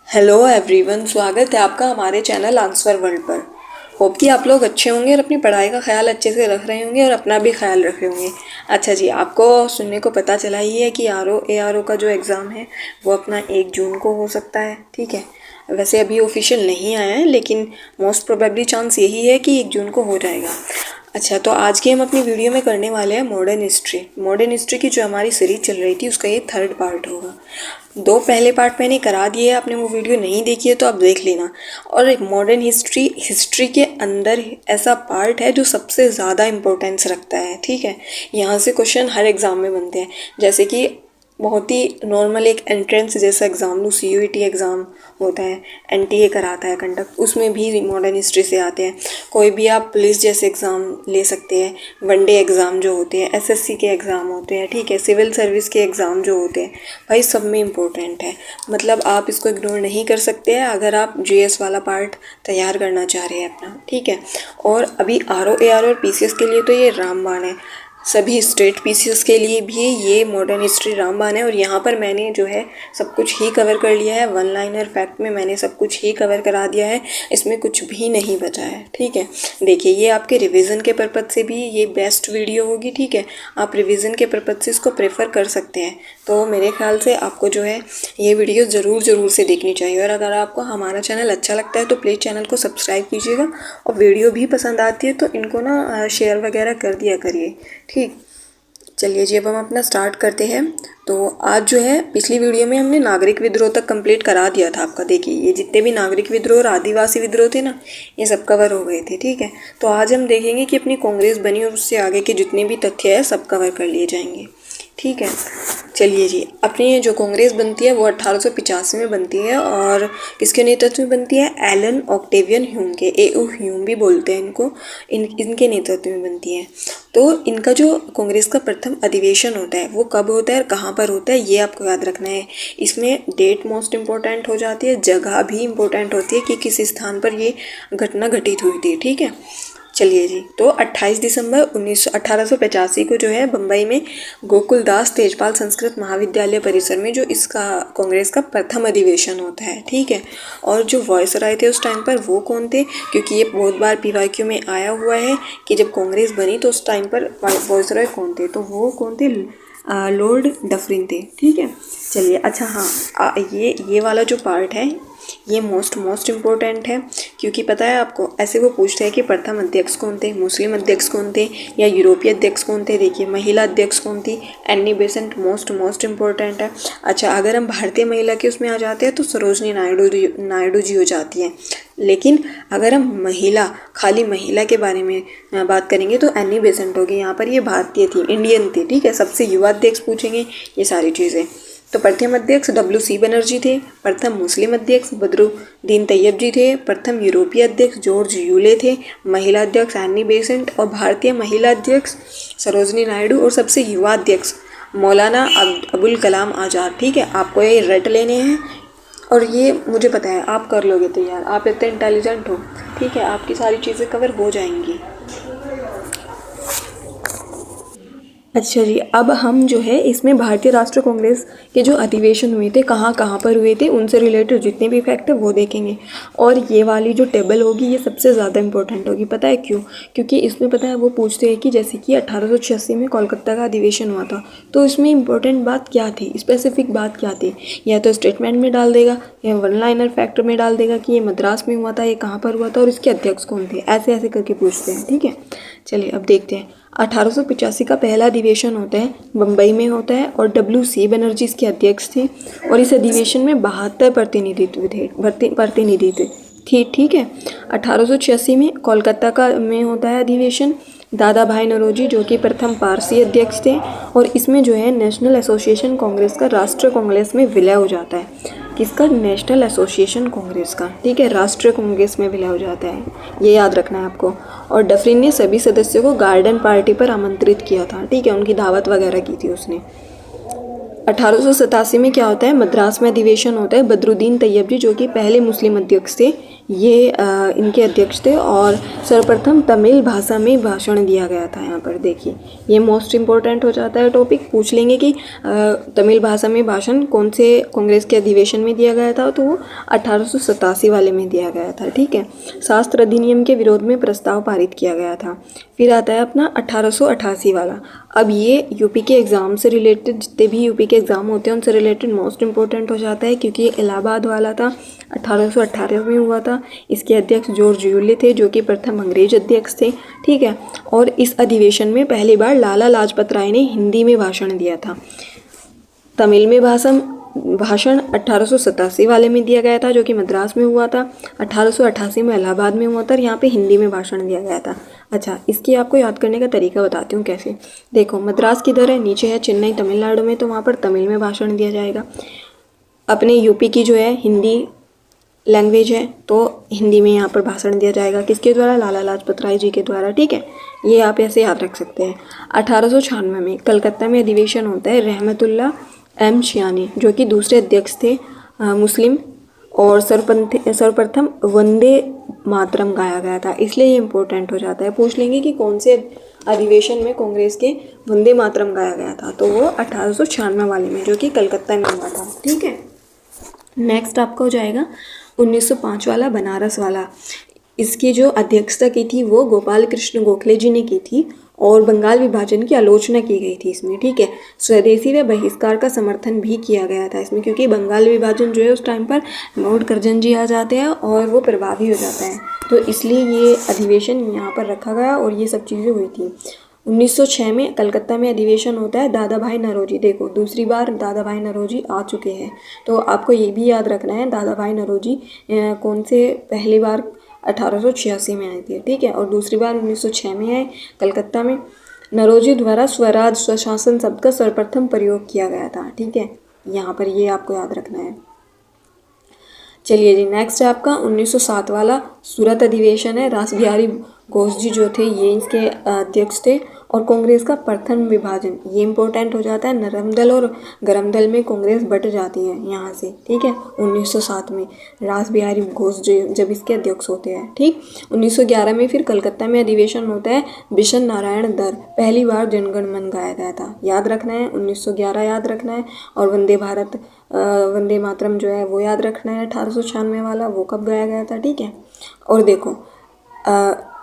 Hello everyone, स्वागत है आपका हमारे चैनल आंसर वर्ल्ड पर। होप कि आप लोग अच्छे होंगे और अपनी पढ़ाई का ख्याल अच्छे से रख रहे होंगे और अपना भी ख्याल रख रहे होंगे। अच्छा जी, आपको सुनने को पता चला ही है कि ARO का जो एग्ज़ाम है वो अपना 1 जून को हो सकता है। ठीक है, वैसे अभी ऑफिशियल नहीं आया है, लेकिन मोस्ट प्रोबेबली चांस यही है कि 1 जून को हो जाएगा। अच्छा, तो आज की हम अपनी वीडियो में करने वाले हैं मॉडर्न हिस्ट्री की जो हमारी सीरीज चल रही थी उसका ये 3rd पार्ट होगा। 2 पहले पार्ट मैंने करा दिए हैं, आपने वो वीडियो नहीं देखी है तो आप देख लेना। और एक मॉडर्न हिस्ट्री के अंदर ऐसा पार्ट है जो सबसे ज़्यादा इम्पोर्टेंस रखता है। ठीक है, यहाँ से क्वेश्चन हर एग्ज़ाम में बनते हैं, जैसे कि बहुत ही नॉर्मल एक एंट्रेंस जैसा एग्ज़ाम लूँ, CUET एग्ज़ाम होता है, NTA कराता है कंडक्ट, उसमें भी मॉडर्न हिस्ट्री से आते हैं। कोई भी आप पुलिस जैसे एग्ज़ाम ले सकते हैं, वनडे एग्ज़ाम जो होते हैं, SSC के एग्ज़ाम होते हैं, ठीक है, सिविल सर्विस के एग्ज़ाम जो होते हैं, भाई सब में इम्पोर्टेंट है। मतलब आप इसको इग्नोर नहीं कर सकते हैं अगर आप GS वाला पार्ट तैयार करना चाह रहे हैं अपना। ठीक है, और अभी RO AR और PCS के लिए तो ये रामबाण है, सभी स्टेट PCS के लिए भी ये मॉडर्न हिस्ट्री रामबाण है। और यहाँ पर मैंने जो है सब कुछ ही कवर कर लिया है, 1 लाइनर फैक्ट में मैंने सब कुछ ही कवर करा दिया है, इसमें कुछ भी नहीं बचा है। ठीक है, देखिए ये आपके रिवीजन के पर्पज़ से भी ये बेस्ट वीडियो होगी। ठीक है, आप रिवीजन के पर्पज़ से इसको प्रेफर कर सकते हैं, तो मेरे ख्याल से आपको जो है ये वीडियो ज़रूर से देखनी चाहिए। और अगर आपको हमारा चैनल अच्छा लगता है तो प्लीज़ चैनल को सब्सक्राइब कीजिएगा, और वीडियो भी पसंद आती है तो इनको ना शेयर वगैरह कर दिया करिए। ठीक, चलिए जी, अब हम अपना स्टार्ट करते हैं। तो आज जो है पिछली वीडियो में हमने नागरिक विद्रोह तक कंप्लीट करा दिया था आपका। देखिए ये जितने भी नागरिक विद्रोह और आदिवासी विद्रोह थे ना, ये सब कवर हो गए थे। ठीक है, तो आज हम देखेंगे कि अपनी कांग्रेस बनी और उससे आगे के जितने भी तथ्य है सब कवर कर लिए जाएंगे। ठीक है, चलिए जी, अपनी जो कांग्रेस बनती है वो 1885 में बनती है, और किसके नेतृत्व में बनती है? एलन ऑक्टेवियन ह्यूम के, AO ह्यूम भी बोलते हैं इनको, इनके नेतृत्व में बनती है। तो इनका जो कांग्रेस का प्रथम अधिवेशन होता है वो कब होता है और कहाँ पर होता है, ये आपको याद रखना है। इसमें डेट मोस्ट इम्पोर्टेंट हो जाती है, जगह भी इम्पोर्टेंट होती है कि किस स्थान पर ये घटना घटित हुई थी। ठीक है, चलिए जी, तो 28 दिसंबर 1885 को जो है बम्बई में गोकुलदास तेजपाल संस्कृत महाविद्यालय परिसर में जो इसका कांग्रेस का प्रथम अधिवेशन होता है। ठीक है, और जो वॉइसरॉय थे उस टाइम पर वो कौन थे, क्योंकि ये बहुत बार PYQ में आया हुआ है कि जब कांग्रेस बनी तो उस टाइम पर वॉइसरॉय कौन थे, तो वो कौन थे? लॉर्ड डफरिन थे। ठीक है, चलिए, अच्छा हाँ, ये वाला जो पार्ट है ये मोस्ट इम्पोर्टेंट है, क्योंकि पता है आपको ऐसे वो पूछते हैं कि प्रथम अध्यक्ष कौन थे, मुस्लिम अध्यक्ष कौन थे या यूरोपीय अध्यक्ष कौन थे। देखिए महिला अध्यक्ष कौन थी? एनी बेसेंट, मोस्ट इम्पोर्टेंट है। अच्छा, अगर हम भारतीय महिला के उसमें आ जाते हैं तो सरोजनी नायडू जी हो जाती हैं, लेकिन अगर हम खाली महिला के बारे में बात करेंगे तो एनी बेसेंट होगी। यहाँ पर ये भारतीय थी, इंडियन थी। ठीक है, सबसे युवा अध्यक्ष पूछेंगे ये सारी चीज़ें। तो प्रथम अध्यक्ष WC बनर्जी थे, प्रथम मुस्लिम अध्यक्ष बदरुद्दीन तैयब जी थे, प्रथम यूरोपीय अध्यक्ष जॉर्ज यूले थे, महिला अध्यक्ष एनी बेसेंट, और भारतीय महिला अध्यक्ष सरोजनी नायडू, और सबसे युवा अध्यक्ष मौलाना अबुल कलाम आज़ाद। ठीक है, आपको ये रट लेने हैं और ये मुझे पता है आप कर लोगे तैयार, आप इतने इंटेलिजेंट हो। ठीक है, आपकी सारी चीज़ें कवर हो जाएंगी। अच्छा जी, अब हम जो है इसमें भारतीय राष्ट्रीय कांग्रेस के जो अधिवेशन हुए थे कहाँ पर हुए थे उनसे रिलेटेड जितने भी फैक्ट है वो देखेंगे। और ये वाली जो टेबल होगी ये सबसे ज़्यादा इंपॉर्टेंट होगी। पता है क्यों? क्योंकि इसमें पता है वो पूछते हैं कि जैसे कि 1886 में कोलकाता का अधिवेशन हुआ था, तो इसमें इंपॉर्टेंट बात क्या थी, स्पेसिफिक बात क्या थी, या तो स्टेटमेंट में डाल देगा या 1 लाइनर फैक्ट में डाल देगा कि ये मद्रास में हुआ था, ये कहाँ पर हुआ था और इसके अध्यक्ष कौन थे, ऐसे करके पूछते हैं। ठीक है, चलिए अब देखते हैं। 1885 का पहला अधिवेशन होता है, बम्बई में होता है, और WC बनर्जी इसके अध्यक्ष थे, और इस अधिवेशन में 72 प्रतिनिधि थे। ठीक है, 1886 में कोलकाता में होता है अधिवेशन, दादा भाई नौरोजी जो कि प्रथम पारसी अध्यक्ष थे, और इसमें जो है नेशनल एसोसिएशन कांग्रेस का राष्ट्रीय कांग्रेस में विलय हो जाता है। किसका? नेशनल एसोसिएशन कांग्रेस का। ठीक है, राष्ट्रीय कांग्रेस में विलय हो जाता है, ये याद रखना है आपको। और डफरिन ने सभी सदस्यों को गार्डन पार्टी पर आमंत्रित किया था। ठीक है, उनकी दावत वगैरह की थी उसने। 1887 में क्या होता है? मद्रास में अधिवेशन होता है, बदरुद्दीन तैयब जी जो कि पहले मुस्लिम अध्यक्ष थे ये इनके अध्यक्ष थे और सर्वप्रथम तमिल भाषा में भाषण दिया गया था। यहाँ पर देखिए ये मोस्ट इम्पोर्टेंट हो जाता है टॉपिक, पूछ लेंगे कि तमिल भाषा में भाषण कौन से कांग्रेस के अधिवेशन में दिया गया था, तो वो 1887 वाले में दिया गया था। ठीक है, शास्त्र अधिनियम के विरोध में प्रस्ताव पारित किया गया था। फिर आता है अपना 1888 वाला। अब ये यूपी के एग्ज़ाम से रिलेटेड, जितने भी यूपी के एग्ज़ाम होते हैं उनसे रिलेटेड मोस्ट इम्पोर्टेंट हो जाता है, क्योंकि ये इलाहाबाद वाला था, 1818 में हुआ था। इसके अध्यक्ष जॉर्ज यूले थे, जो कि प्रथम अंग्रेज अध्यक्ष थे। ठीक है, और इस अधिवेशन में पहली बार लाला लाजपत राय ने हिंदी में भाषण दिया था। तमिल में भाषण 1887 वाले में दिया गया था, जो कि मद्रास में हुआ था। 1888 में इलाहाबाद में हुआ था और यहाँ पे हिंदी में भाषण दिया गया था। अच्छा, इसकी आपको याद करने का तरीका बताती हूँ कैसे। देखो, मद्रास किधर है, नीचे है चेन्नई तमिलनाडु में, तो वहाँ पर तमिल में भाषण दिया जाएगा। अपने यूपी की जो है हिंदी लैंग्वेज है, तो हिंदी में यहाँ पर भाषण दिया जाएगा। किसके द्वारा? लाला लाजपत राय जी के द्वारा। ठीक है, ये आप ऐसे याद रख सकते हैं। 1896 में कलकत्ता में अधिवेशन होता है। रहमतुल्ला एम शियानी, जो कि दूसरे अध्यक्ष थे मुस्लिम, और सर्वप्रथम वंदे मातरम गाया गया था, इसलिए ये इम्पोर्टेंट हो जाता है। पूछ लेंगे कि कौन से अधिवेशन में कांग्रेस के वंदे मातरम गाया गया था, तो वो 1896 वाले में, जो कि कलकत्ता में हुआ था। ठीक है, नेक्स्ट आपका हो जाएगा 1905 वाला, बनारस वाला। इसकी जो अध्यक्षता की थी वो गोपाल कृष्ण गोखले जी ने की थी, और बंगाल विभाजन की आलोचना की गई थी इसमें। ठीक है, स्वदेशी व बहिष्कार का समर्थन भी किया गया था इसमें, क्योंकि बंगाल विभाजन जो है उस टाइम पर लॉर्ड कर्जन जी आ जाते हैं और वो प्रभावी हो जाता है, तो इसलिए ये अधिवेशन यहाँ पर रखा गया और ये सब चीज़ें हुई थी। 1906 में कलकत्ता में अधिवेशन होता है। दादा भाई नौरोजी, देखो दूसरी बार दादा भाई नौरोजी आ चुके हैं, तो आपको ये भी याद रखना है दादा भाई नौरोजी कौन से पहली बार 1886 में आए थे। ठीक है, और दूसरी बार 1906 में आए कलकत्ता में। नौरोजी द्वारा स्वराज स्वशासन शब्द का सर्वप्रथम प्रयोग किया गया था। ठीक है, यहाँ पर ये आपको याद रखना है। चलिए जी, नेक्स्ट है आपका 1907 वाला सूरत अधिवेशन है। रास बिहारी घोष जी जो थे ये इसके अध्यक्ष थे, और कांग्रेस का प्रथम विभाजन ये इंपॉर्टेंट हो जाता है। नरम दल और गरम दल में कांग्रेस बट जाती है यहाँ से। ठीक है, 1907 में रास बिहारी घोष जब इसके अध्यक्ष होते हैं। ठीक, 1911 में फिर कलकत्ता में अधिवेशन होता है। बिशन नारायण दर पहली बार जनगण मन गाया गया था, याद रखना है, 1911 याद रखना है। और वंदे मातरम जो है वो याद रखना है, 1896 वाला, वो कब गाया गया था। ठीक है, और देखो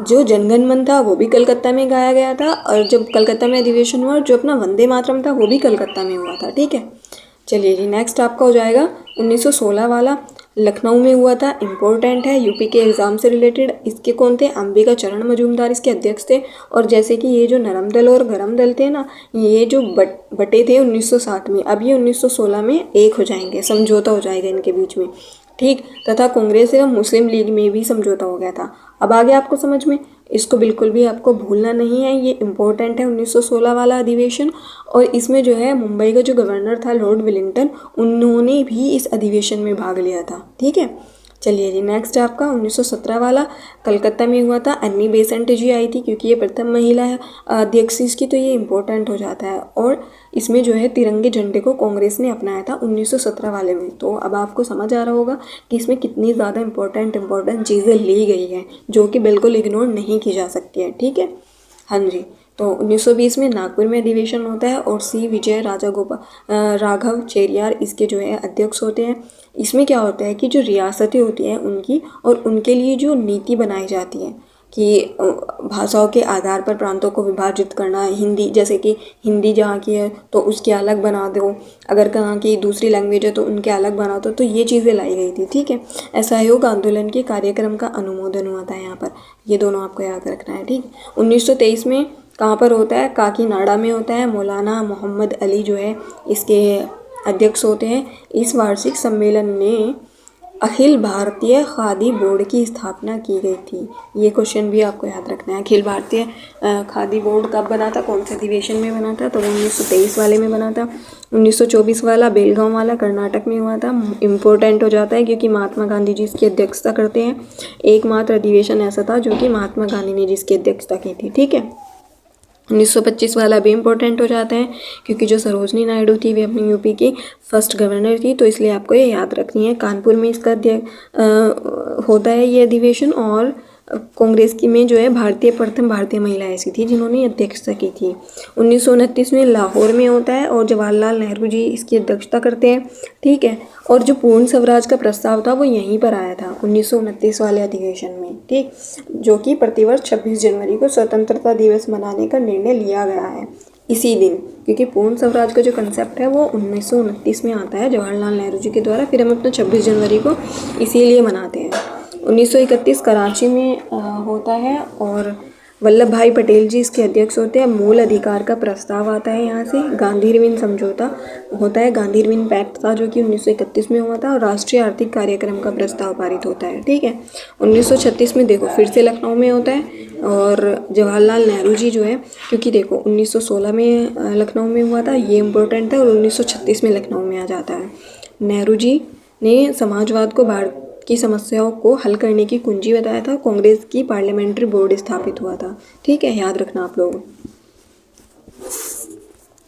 जो जनगण मन था वो भी कलकत्ता में गाया गया था, और जब कलकत्ता में अधिवेशन हुआ, जो अपना वंदे मातरम था वो भी कलकत्ता में हुआ था। ठीक है, चलिए जी, नेक्स्ट आपका हो जाएगा 1916 वाला, लखनऊ में हुआ था। इम्पोर्टेंट है, यूपी के एग्ज़ाम से रिलेटेड। इसके कौन थे? अंबिका चरण मजूमदार इसके अध्यक्ष थे। और जैसे कि ये जो नरम दल और गरम दल थे ना, ये जो बटे थे 1960 में, अब ये 1916 में एक हो जाएंगे, समझौता हो जाएगा इनके बीच में। ठीक, तथा कांग्रेस एवं मुस्लिम लीग में भी समझौता हो गया था। अब आ गया आपको समझ में, इसको बिल्कुल भी आपको भूलना नहीं है, ये इम्पोर्टेंट है 1916 वाला अधिवेशन। और इसमें जो है मुंबई का जो गवर्नर था लॉर्ड वेलिंगटन, उन्होंने भी इस अधिवेशन में भाग लिया था। ठीक है, चलिए जी, नेक्स्ट है आपका 1917 वाला, कलकत्ता में हुआ था। अन्नी बेसेंट जी आई थी, क्योंकि ये प्रथम महिला है अध्यक्ष इसकी, तो ये इम्पोर्टेंट हो जाता है। और इसमें जो है तिरंगे झंडे को कांग्रेस ने अपनाया था 1917 वाले में। तो अब आपको समझ आ रहा होगा कि इसमें कितनी ज़्यादा इम्पोर्टेंट चीज़ें ली गई हैं, जो कि बिल्कुल इग्नोर नहीं की जा सकती है। ठीक है, हाँ जी, तो 1920 में नागपुर में अधिवेशन होता है, और सी विजय राघव चेरियार इसके जो है अध्यक्ष होते हैं। इसमें क्या होता है कि जो रियासतें होती हैं उनकी, और उनके लिए जो नीति बनाई जाती है कि भाषाओं के आधार पर प्रांतों को विभाजित करना। हिंदी, जैसे कि हिंदी जहाँ की है तो उसकी अलग बना दो, अगर कहाँ की दूसरी लैंग्वेज है तो उनके अलग बना दो, तो ये चीज़ें लाई गई थी। ठीक है, असहयोग आंदोलन के कार्यक्रम का अनुमोदन हुआ था यहाँ पर, ये दोनों आपको याद रखना है। ठीक, 1923 में कहाँ पर होता है? काकीनाडा में होता है। मौलाना मोहम्मद अली जो है इसके अध्यक्ष होते हैं। इस वार्षिक सम्मेलन में अखिल भारतीय खादी बोर्ड की स्थापना की गई थी। ये क्वेश्चन भी आपको याद रखना है। अखिल भारतीय खादी बोर्ड कब बना था, कौन से अधिवेशन में बना था? तो 1923 वाले में बना था। 1924 वाला बेलगांव वाला कर्नाटक में हुआ था। इम्पोर्टेंट हो जाता है क्योंकि महात्मा गांधी जी इसकी अध्यक्षता करते हैं। एकमात्र अधिवेशन ऐसा था जो कि महात्मा गांधी ने जिसकी अध्यक्षता की थी। ठीक है, 1925 वाला भी इम्पोर्टेंट हो जाता है क्योंकि जो सरोजनी नायडू थी वे अपनी यूपी की फर्स्ट गवर्नर थी, तो इसलिए आपको ये याद रखनी है। कानपुर में इसका होता है ये अधिवेशन, और कांग्रेस की में जो है प्रथम भारतीय महिला ऐसी थी जिन्होंने अध्यक्षता की थी। 1929 में लाहौर में होता है और जवाहरलाल नेहरू जी इसकी अध्यक्षता करते हैं, ठीक है। और जो पूर्ण स्वराज का प्रस्ताव था वो यहीं पर आया था 1929 वाले अधिवेशन में, ठीक, जो कि प्रतिवर्ष 26 जनवरी को स्वतंत्रता दिवस मनाने का निर्णय लिया गया है इसी दिन, क्योंकि पूर्ण स्वराज का जो कंसेप्ट है वो 1929 में आता है जवाहरलाल नेहरू जी के द्वारा, फिर हम अपना 26 जनवरी को इसीलिए मनाते हैं। 1931 कराची में होता है और वल्लभ भाई पटेल जी इसके अध्यक्ष होते हैं। मूल अधिकार का प्रस्ताव आता है यहाँ से। गांधी इरविन समझौता होता है, गांधी इरविन पैक्ट था जो कि 1931 में हुआ था, और राष्ट्रीय आर्थिक कार्यक्रम का प्रस्ताव पारित होता है, ठीक है। 1936 में देखो फिर से लखनऊ में होता है, और जवाहरलाल नेहरू जी जो है, क्योंकि देखो 1916 में लखनऊ में हुआ था, ये इम्पोर्टेंट है, और 1936 में लखनऊ में आ जाता है। नेहरू जी ने समाजवाद को भारत की समस्याओं को हल करने की कुंजी बताया था। कांग्रेस की पार्लियामेंट्री बोर्ड स्थापित हुआ था, ठीक है, याद रखना आप लोग।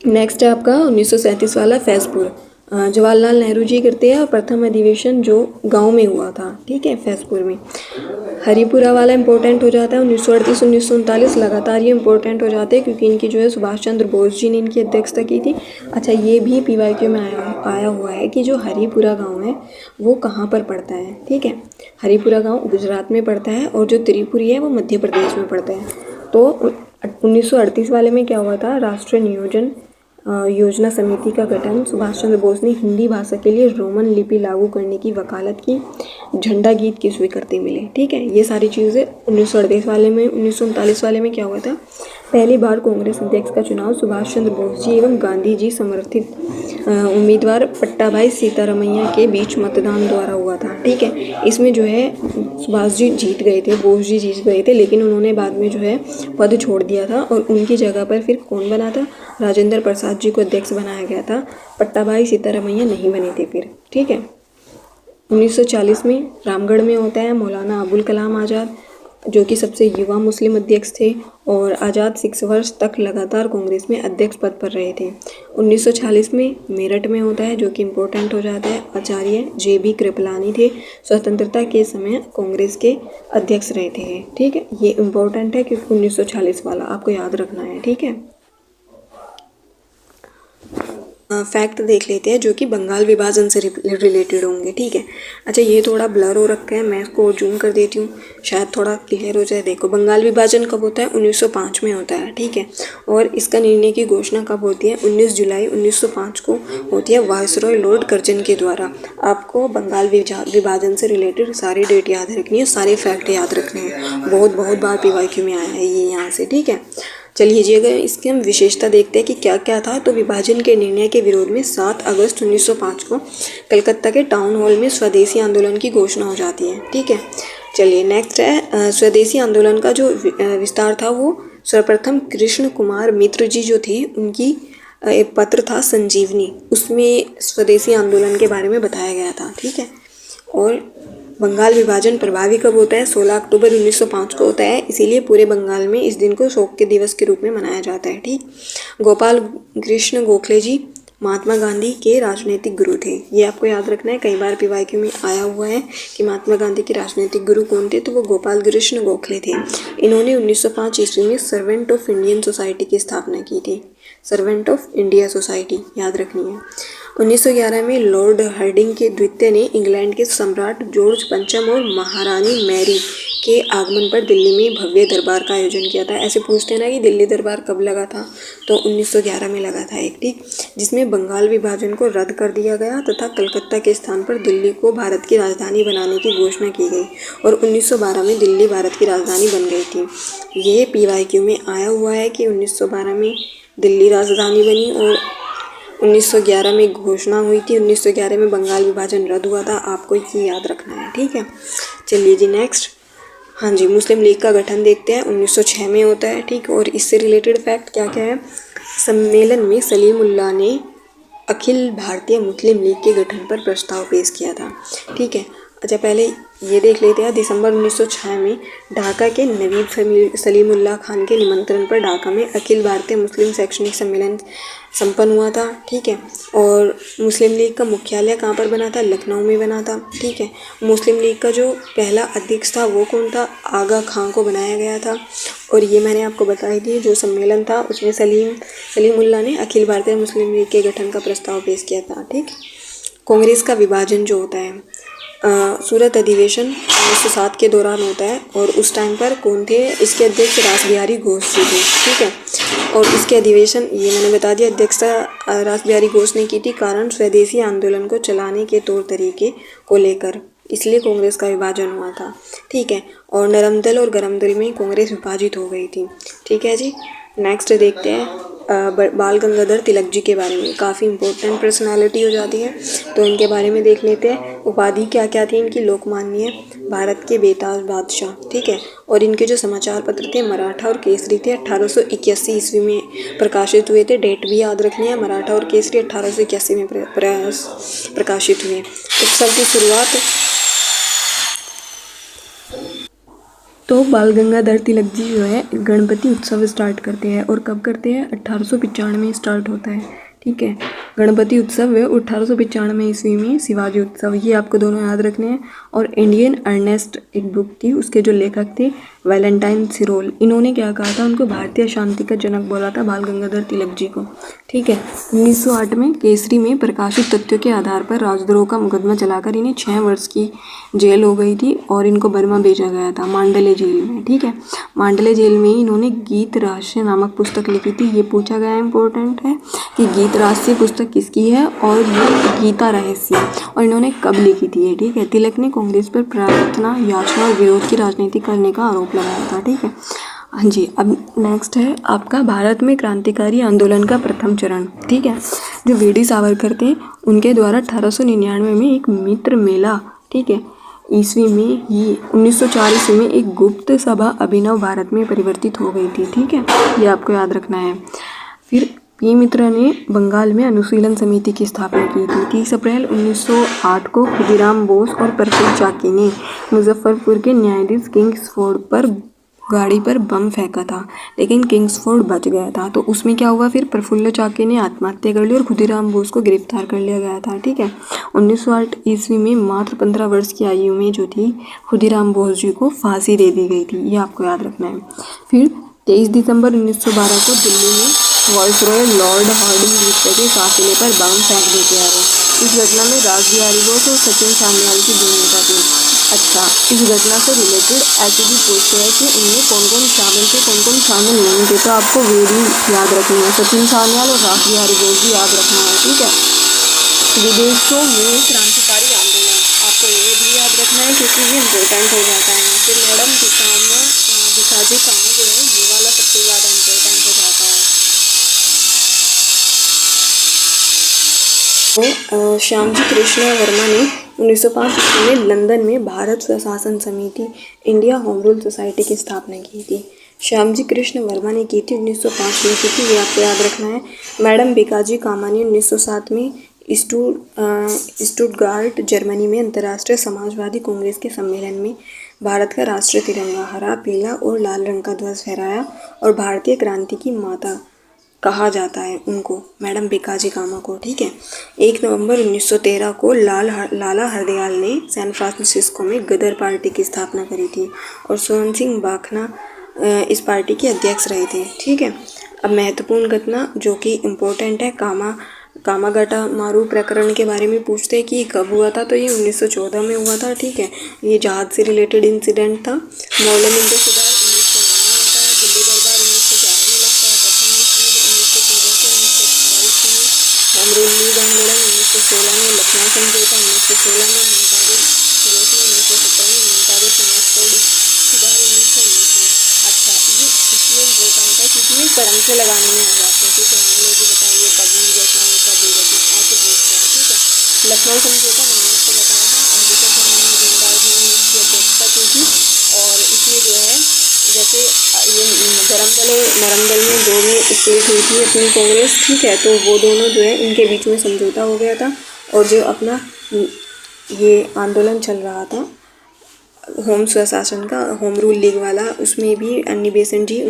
नेक्स्ट है आपका 1937 वाला फैजपुर। जवाहरलाल नेहरू जी करते हैं, और प्रथम अधिवेशन जो गांव में हुआ था, ठीक है, फैजपुर में। हरिपुरा वाला इंपॉर्टेंट हो जाता है 1938 1939, लगातार ये इंपॉर्टेंट हो जाते हैं क्योंकि इनकी जो है सुभाष चंद्र बोस जी ने इनकी अध्यक्षता की थी। अच्छा, ये भी PYQ में आया हुआ है कि जो हरिपुरा गांव है वो कहाँ पर पड़ता है, ठीक है। हरिपुरा गांव गुजरात में पड़ता है, और जो त्रिपुरी है वो मध्य प्रदेश में पड़ता है। तो 1938 वाले में क्या हुआ था, राष्ट्रीय नियोजन योजना समिति का गठन। सुभाष चंद्र बोस ने हिंदी भाषा के लिए रोमन लिपि लागू करने की वकालत की। झंडा गीत की स्वीकृति मिली, ठीक है। ये सारी चीज़ें 1938 वाले में। 1939 वाले में क्या हुआ था, पहली बार कांग्रेस अध्यक्ष का चुनाव सुभाष चंद्र बोस जी एवं गांधी जी समर्थित उम्मीदवार पट्टाभाई सीतारमैया के बीच मतदान द्वारा हुआ था, ठीक है। इसमें जो है सुभाष जी जीत गए थे, बोस जी जीत गए थे, लेकिन उन्होंने बाद में जो है पद छोड़ दिया था, और उनकी जगह पर फिर कौन बना था, राजेंद्र प्रसाद जी को अध्यक्ष बनाया गया था। पट्टाभाई सीतारमैया नहीं बने थे फिर, ठीक है। 1940 में रामगढ़ में होता है मौलाना अबुल कलाम आज़ाद, जो कि सबसे युवा मुस्लिम अध्यक्ष थे, और आज़ाद 6 वर्ष तक लगातार कांग्रेस में अध्यक्ष पद पर रहे थे। 1946 में मेरठ में होता है, जो कि इम्पोर्टेंट हो जाता है। आचार्य JB कृपलानी थे, स्वतंत्रता के समय कांग्रेस के अध्यक्ष रहे थे, ठीक है। ये इम्पोर्टेंट है क्योंकि 1940 वाला आपको याद रखना है, ठीक है। फैक्ट देख लेते हैं जो कि बंगाल विभाजन से रिलेटेड होंगे, ठीक है। अच्छा, ये थोड़ा ब्लर हो रखा है, मैं इसको जूम कर देती हूँ, शायद थोड़ा क्लियर हो जाए। देखो, बंगाल विभाजन कब होता है, 1905 में होता है, ठीक है। और इसका निर्णय की घोषणा कब होती है, 19 जुलाई 1905 को होती है वायसरॉय लॉर्ड कर्जन के द्वारा। आपको बंगाल विभाजन से रिलेटेड सारी डेट याद रखनी है, सारे फैक्ट याद रखने हैं। बहुत बार PYQ में आया है ये यहाँ से, ठीक है। चलिए जी, अगर इसकी हम विशेषता देखते हैं कि क्या क्या था, तो विभाजन के निर्णय के विरोध में 7 अगस्त 1905 को कलकत्ता के टाउन हॉल में स्वदेशी आंदोलन की घोषणा हो जाती है, ठीक है। चलिए नेक्स्ट है स्वदेशी आंदोलन का जो विस्तार था वो सर्वप्रथम कृष्ण कुमार मित्र जी जो थे उनकी एक पत्र था संजीवनी, उसमें स्वदेशी आंदोलन के बारे में बताया गया था, ठीक है। और बंगाल विभाजन प्रभावी कब होता है, 16 अक्टूबर 1905 को होता है, इसीलिए पूरे बंगाल में इस दिन को शोक के दिवस के रूप में मनाया जाता है, ठीक। गोपाल कृष्ण गोखले जी महात्मा गांधी के राजनीतिक गुरु थे, ये आपको याद रखना है, कई बार PYQ में आया हुआ है कि महात्मा गांधी के राजनीतिक गुरु कौन थे, तो वो गोपाल कृष्ण गोखले थे। इन्होंने 1905 ईस्वी में सर्वेंट ऑफ इंडियन सोसाइटी की स्थापना की थी, सर्वेंट ऑफ इंडिया सोसाइटी याद रखनी है। 1911 में लॉर्ड हार्डिंग के द्वितीय ने इंग्लैंड के सम्राट जॉर्ज पंचम और महारानी मैरी के आगमन पर दिल्ली में भव्य दरबार का आयोजन किया था। ऐसे पूछते हैं ना कि दिल्ली दरबार कब लगा था, तो 1911 में लगा था एक, ठीक, जिसमें बंगाल विभाजन को रद्द कर दिया गया तथा कलकत्ता के स्थान पर दिल्ली को भारत की राजधानी बनाने की घोषणा की गई, और 1912 में दिल्ली भारत की राजधानी बन गई थी। ये PYQ में आया हुआ है कि 1912 में दिल्ली राजधानी बनी और 1911 में घोषणा हुई थी, 1911 में बंगाल विभाजन रद्द हुआ था, आपको ये याद रखना है, ठीक है। चलिए जी नेक्स्ट, हाँ जी, मुस्लिम लीग का गठन देखते हैं, 1906 में होता है, ठीक। और इससे रिलेटेड फैक्ट क्या क्या है, सम्मेलन में सलीमुल्लाह ने अखिल भारतीय मुस्लिम लीग के गठन पर प्रस्ताव पेश किया था, ठीक है। अच्छा, पहले ये देख लेते हैं। दिसंबर 1906 में ढाका के नवीब सलीमुल्लाह खान के निमंत्रण पर ढाका में अखिल भारतीय मुस्लिम शैक्षणिक सम्मेलन संपन्न हुआ था। ठीक है। और मुस्लिम लीग का मुख्यालय कहाँ पर बना था? लखनऊ में बना था। ठीक है। मुस्लिम लीग का जो पहला अध्यक्ष था वो कौन था? आगा खां को बनाया गया था। और ये मैंने आपको बताई थी, जो सम्मेलन था उसमें सलीमुल्लाह ने अखिल भारतीय मुस्लिम लीग के गठन का प्रस्ताव पेश किया था। ठीक। कांग्रेस का विभाजन जो होता है सूरत अधिवेशन 1907 के दौरान होता है। और उस टाइम पर कौन थे? इसके अध्यक्ष रासबिहारी घोष जी थे। ठीक है। और इसके अधिवेशन ये मैंने बता दिया, अध्यक्षता रासबिहारी घोष ने की थी, कारण स्वदेशी आंदोलन को चलाने के तौर तरीके को लेकर, इसलिए कांग्रेस का विभाजन हुआ था। ठीक है। और नरम दल और गरम दल में कांग्रेस विभाजित हो गई थी। ठीक है जी। नेक्स्ट देखते हैं बाल गंगाधर तिलक जी के बारे में। काफ़ी इंपॉर्टेंट पर्सनालिटी हो जाती है, तो इनके बारे में देख लेते हैं। उपाधि क्या क्या थी इनकी? लोकमान्य, भारत के बेताज बादशाह। ठीक है। और इनके जो समाचार पत्र थे मराठा और केसरी थे, 1881 ईस्वी में प्रकाशित हुए थे। डेट भी याद रखनी है, मराठा और केसरी 1881 में प्रकाशित हुए। उत्सव की शुरुआत तो बाल गंगाधर तिलक जी जो है गणपति उत्सव स्टार्ट करते हैं। और कब करते हैं? 1895 में स्टार्ट होता है। ठीक है। गणपति उत्सव है 1895 ईस्वी में। शिवाजी उत्सव, ये आपको दोनों याद रखने हैं। और इंडियन अर्नेस्ट एक बुक थी, उसके जो लेखक थे वैलेंटाइन सिरोल, इन्होंने क्या कहा था? उनको भारतीय शांति का जनक बोला था बाल गंगाधर तिलक जी को। ठीक है। 1908 में केसरी में प्रकाशित तथ्यों के आधार पर राजद्रोह का मुकदमा चलाकर इन्हें 6 वर्ष की जेल हो गई थी और इनको बर्मा भेजा गया था, मांडले जेल में। ठीक है। मांडले जेल में इन्होंने गीत रहस्य नामक पुस्तक लिखी थी। ये पूछा गया इंपॉर्टेंट है कि गीत रहस्य पुस्तक किसकी है, और ये गीता रहस्य, और इन्होंने कब लिखी थी ये। ठीक है। तिलक ने कांग्रेस पर प्रार्थना, याचना और विरोध की राजनीति करने का आरोप लगाया था। ठीक है। हाँ जी। अब नेक्स्ट है आपका भारत में क्रांतिकारी आंदोलन का प्रथम चरण। ठीक है। जो वीडी सावरकर थे उनके द्वारा 1899 में एक मित्र मेला, ठीक है, ईस्वी में ही 1904 ईस्वी में एक गुप्त सभा अभिनव भारत में परिवर्तित हो गई थी। ठीक है। ये आपको याद रखना है। फिर पी मित्रा ने बंगाल में अनुशीलन समिति की स्थापना की थी। 30 अप्रैल 1908 को खुदीराम बोस और प्रफुल्ल चाकी ने मुजफ्फरपुर के न्यायाधीश किंग्सफोर्ड पर गाड़ी पर बम फेंका था, लेकिन किंग्सफोर्ड बच गया था। तो उसमें क्या हुआ? फिर प्रफुल्ल चाकी ने आत्महत्या कर ली और खुदीराम बोस को गिरफ्तार कर लिया गया था। ठीक है। 1908 ईस्वी में मात्र 15 वर्ष की आयु में जो थी खुदीराम बोस जी को फांसी दे दी गई थी। ये आपको याद रखना है। फिर 23 दिसंबर 1912 को दिल्ली में वायसरॉय लॉर्ड हार्डिंग विक्टर के काफिले पर बम फेंक देते हैं। इस घटना में रासबिहारी बोस और सचिन सान्याल की भूमिका थी। अच्छा, इस घटना से रिलेटेड ऐसे भी पूछते हैं कि उनमें कौन कौन शामिल थे, कौन कौन शामिल नहीं थे। तो आपको वे भी याद रखनी है, सचिन सान्याल और रासबिहारी बोस भी याद रखना है। ठीक है। विदेशों में क्रांतिकारी आंदोलन, आपको ये भी याद रखना है क्योंकि ये इम्पोर्टेंट हो जाता है। फिर मैडम भिखाजी कामा जो है, ये वाला सबसे ज़्यादा इम्पोर्टेंट हो जाता है। तो श्यामजी कृष्ण वर्मा ने 1905 ईस्वी में लंदन में भारत स्वशासन समिति इंडिया होम रूल सोसाइटी की स्थापना की थी। श्यामजी कृष्ण वर्मा ने की थी 1905 में की थी, ये आपको याद रखना है। मैडम भिखाजी कामा ने 1907 में स्टुटगार्ट जर्मनी में अंतर्राष्ट्रीय समाजवादी कांग्रेस के सम्मेलन में भारत का राष्ट्रीय तिरंगा हरा, पीला और लाल रंग का ध्वज फहराया और भारतीय क्रांति की माता कहा जाता है उनको, मैडम भिखाजी कामा को। ठीक है। 1 नवंबर 1913 को लाला हरदयाल ने सैन फ्रांसिस्को में गदर पार्टी की स्थापना करी थी और सोहन सिंह बाखना इस पार्टी के अध्यक्ष रहे थे। ठीक है। अब महत्वपूर्ण घटना जो कि इम्पोर्टेंट है, कामागाटा मारू प्रकरण के बारे में पूछते हैं कि कब हुआ था। तो ये 1914 में हुआ था। ठीक है। ये जहाज से रिलेटेड इंसिडेंट था। मौलवी का सुधार 1909 में होता है। दिल्ली दरबार 1911 में लगता है। प्रथम विश्व युद्ध 1914 से 1928 में। होम रूल लीग आंदोलन 1916 में। लखनऊ समझौता 1916 में। मुमताज़ घोषणा 1917 में। मुमताज़ समाज कोड सुधार 1919 में। अच्छा, ये इसलिए इम्पोर्टेंट है क्योंकि ये करंट से लगाने में आ जाते हैं। ठीक है। क्रोनोलॉजी बताइए कब हुई घटना, कब हुई घटना, ऐसे पूछते हैं। ठीक है। लखनऊ समझौता मैंने आपको बताया था, अम्बिका शर्मा ने मुमताज़ ने इसकी अध्यक्षता की थी। और इसमें जो है जैसे ये गरम दल और नरम दल में दो में स्प्लिट हुई थी अपनी कांग्रेस। ठीक है। तो वो दोनों जो है इनके बीच में समझौता हो गया था और जो अपना ये आंदोलन चल रहा था होम स्वशासन का, होम रूल लीग वाला, उसमें भी अन्नी बेसेंट जी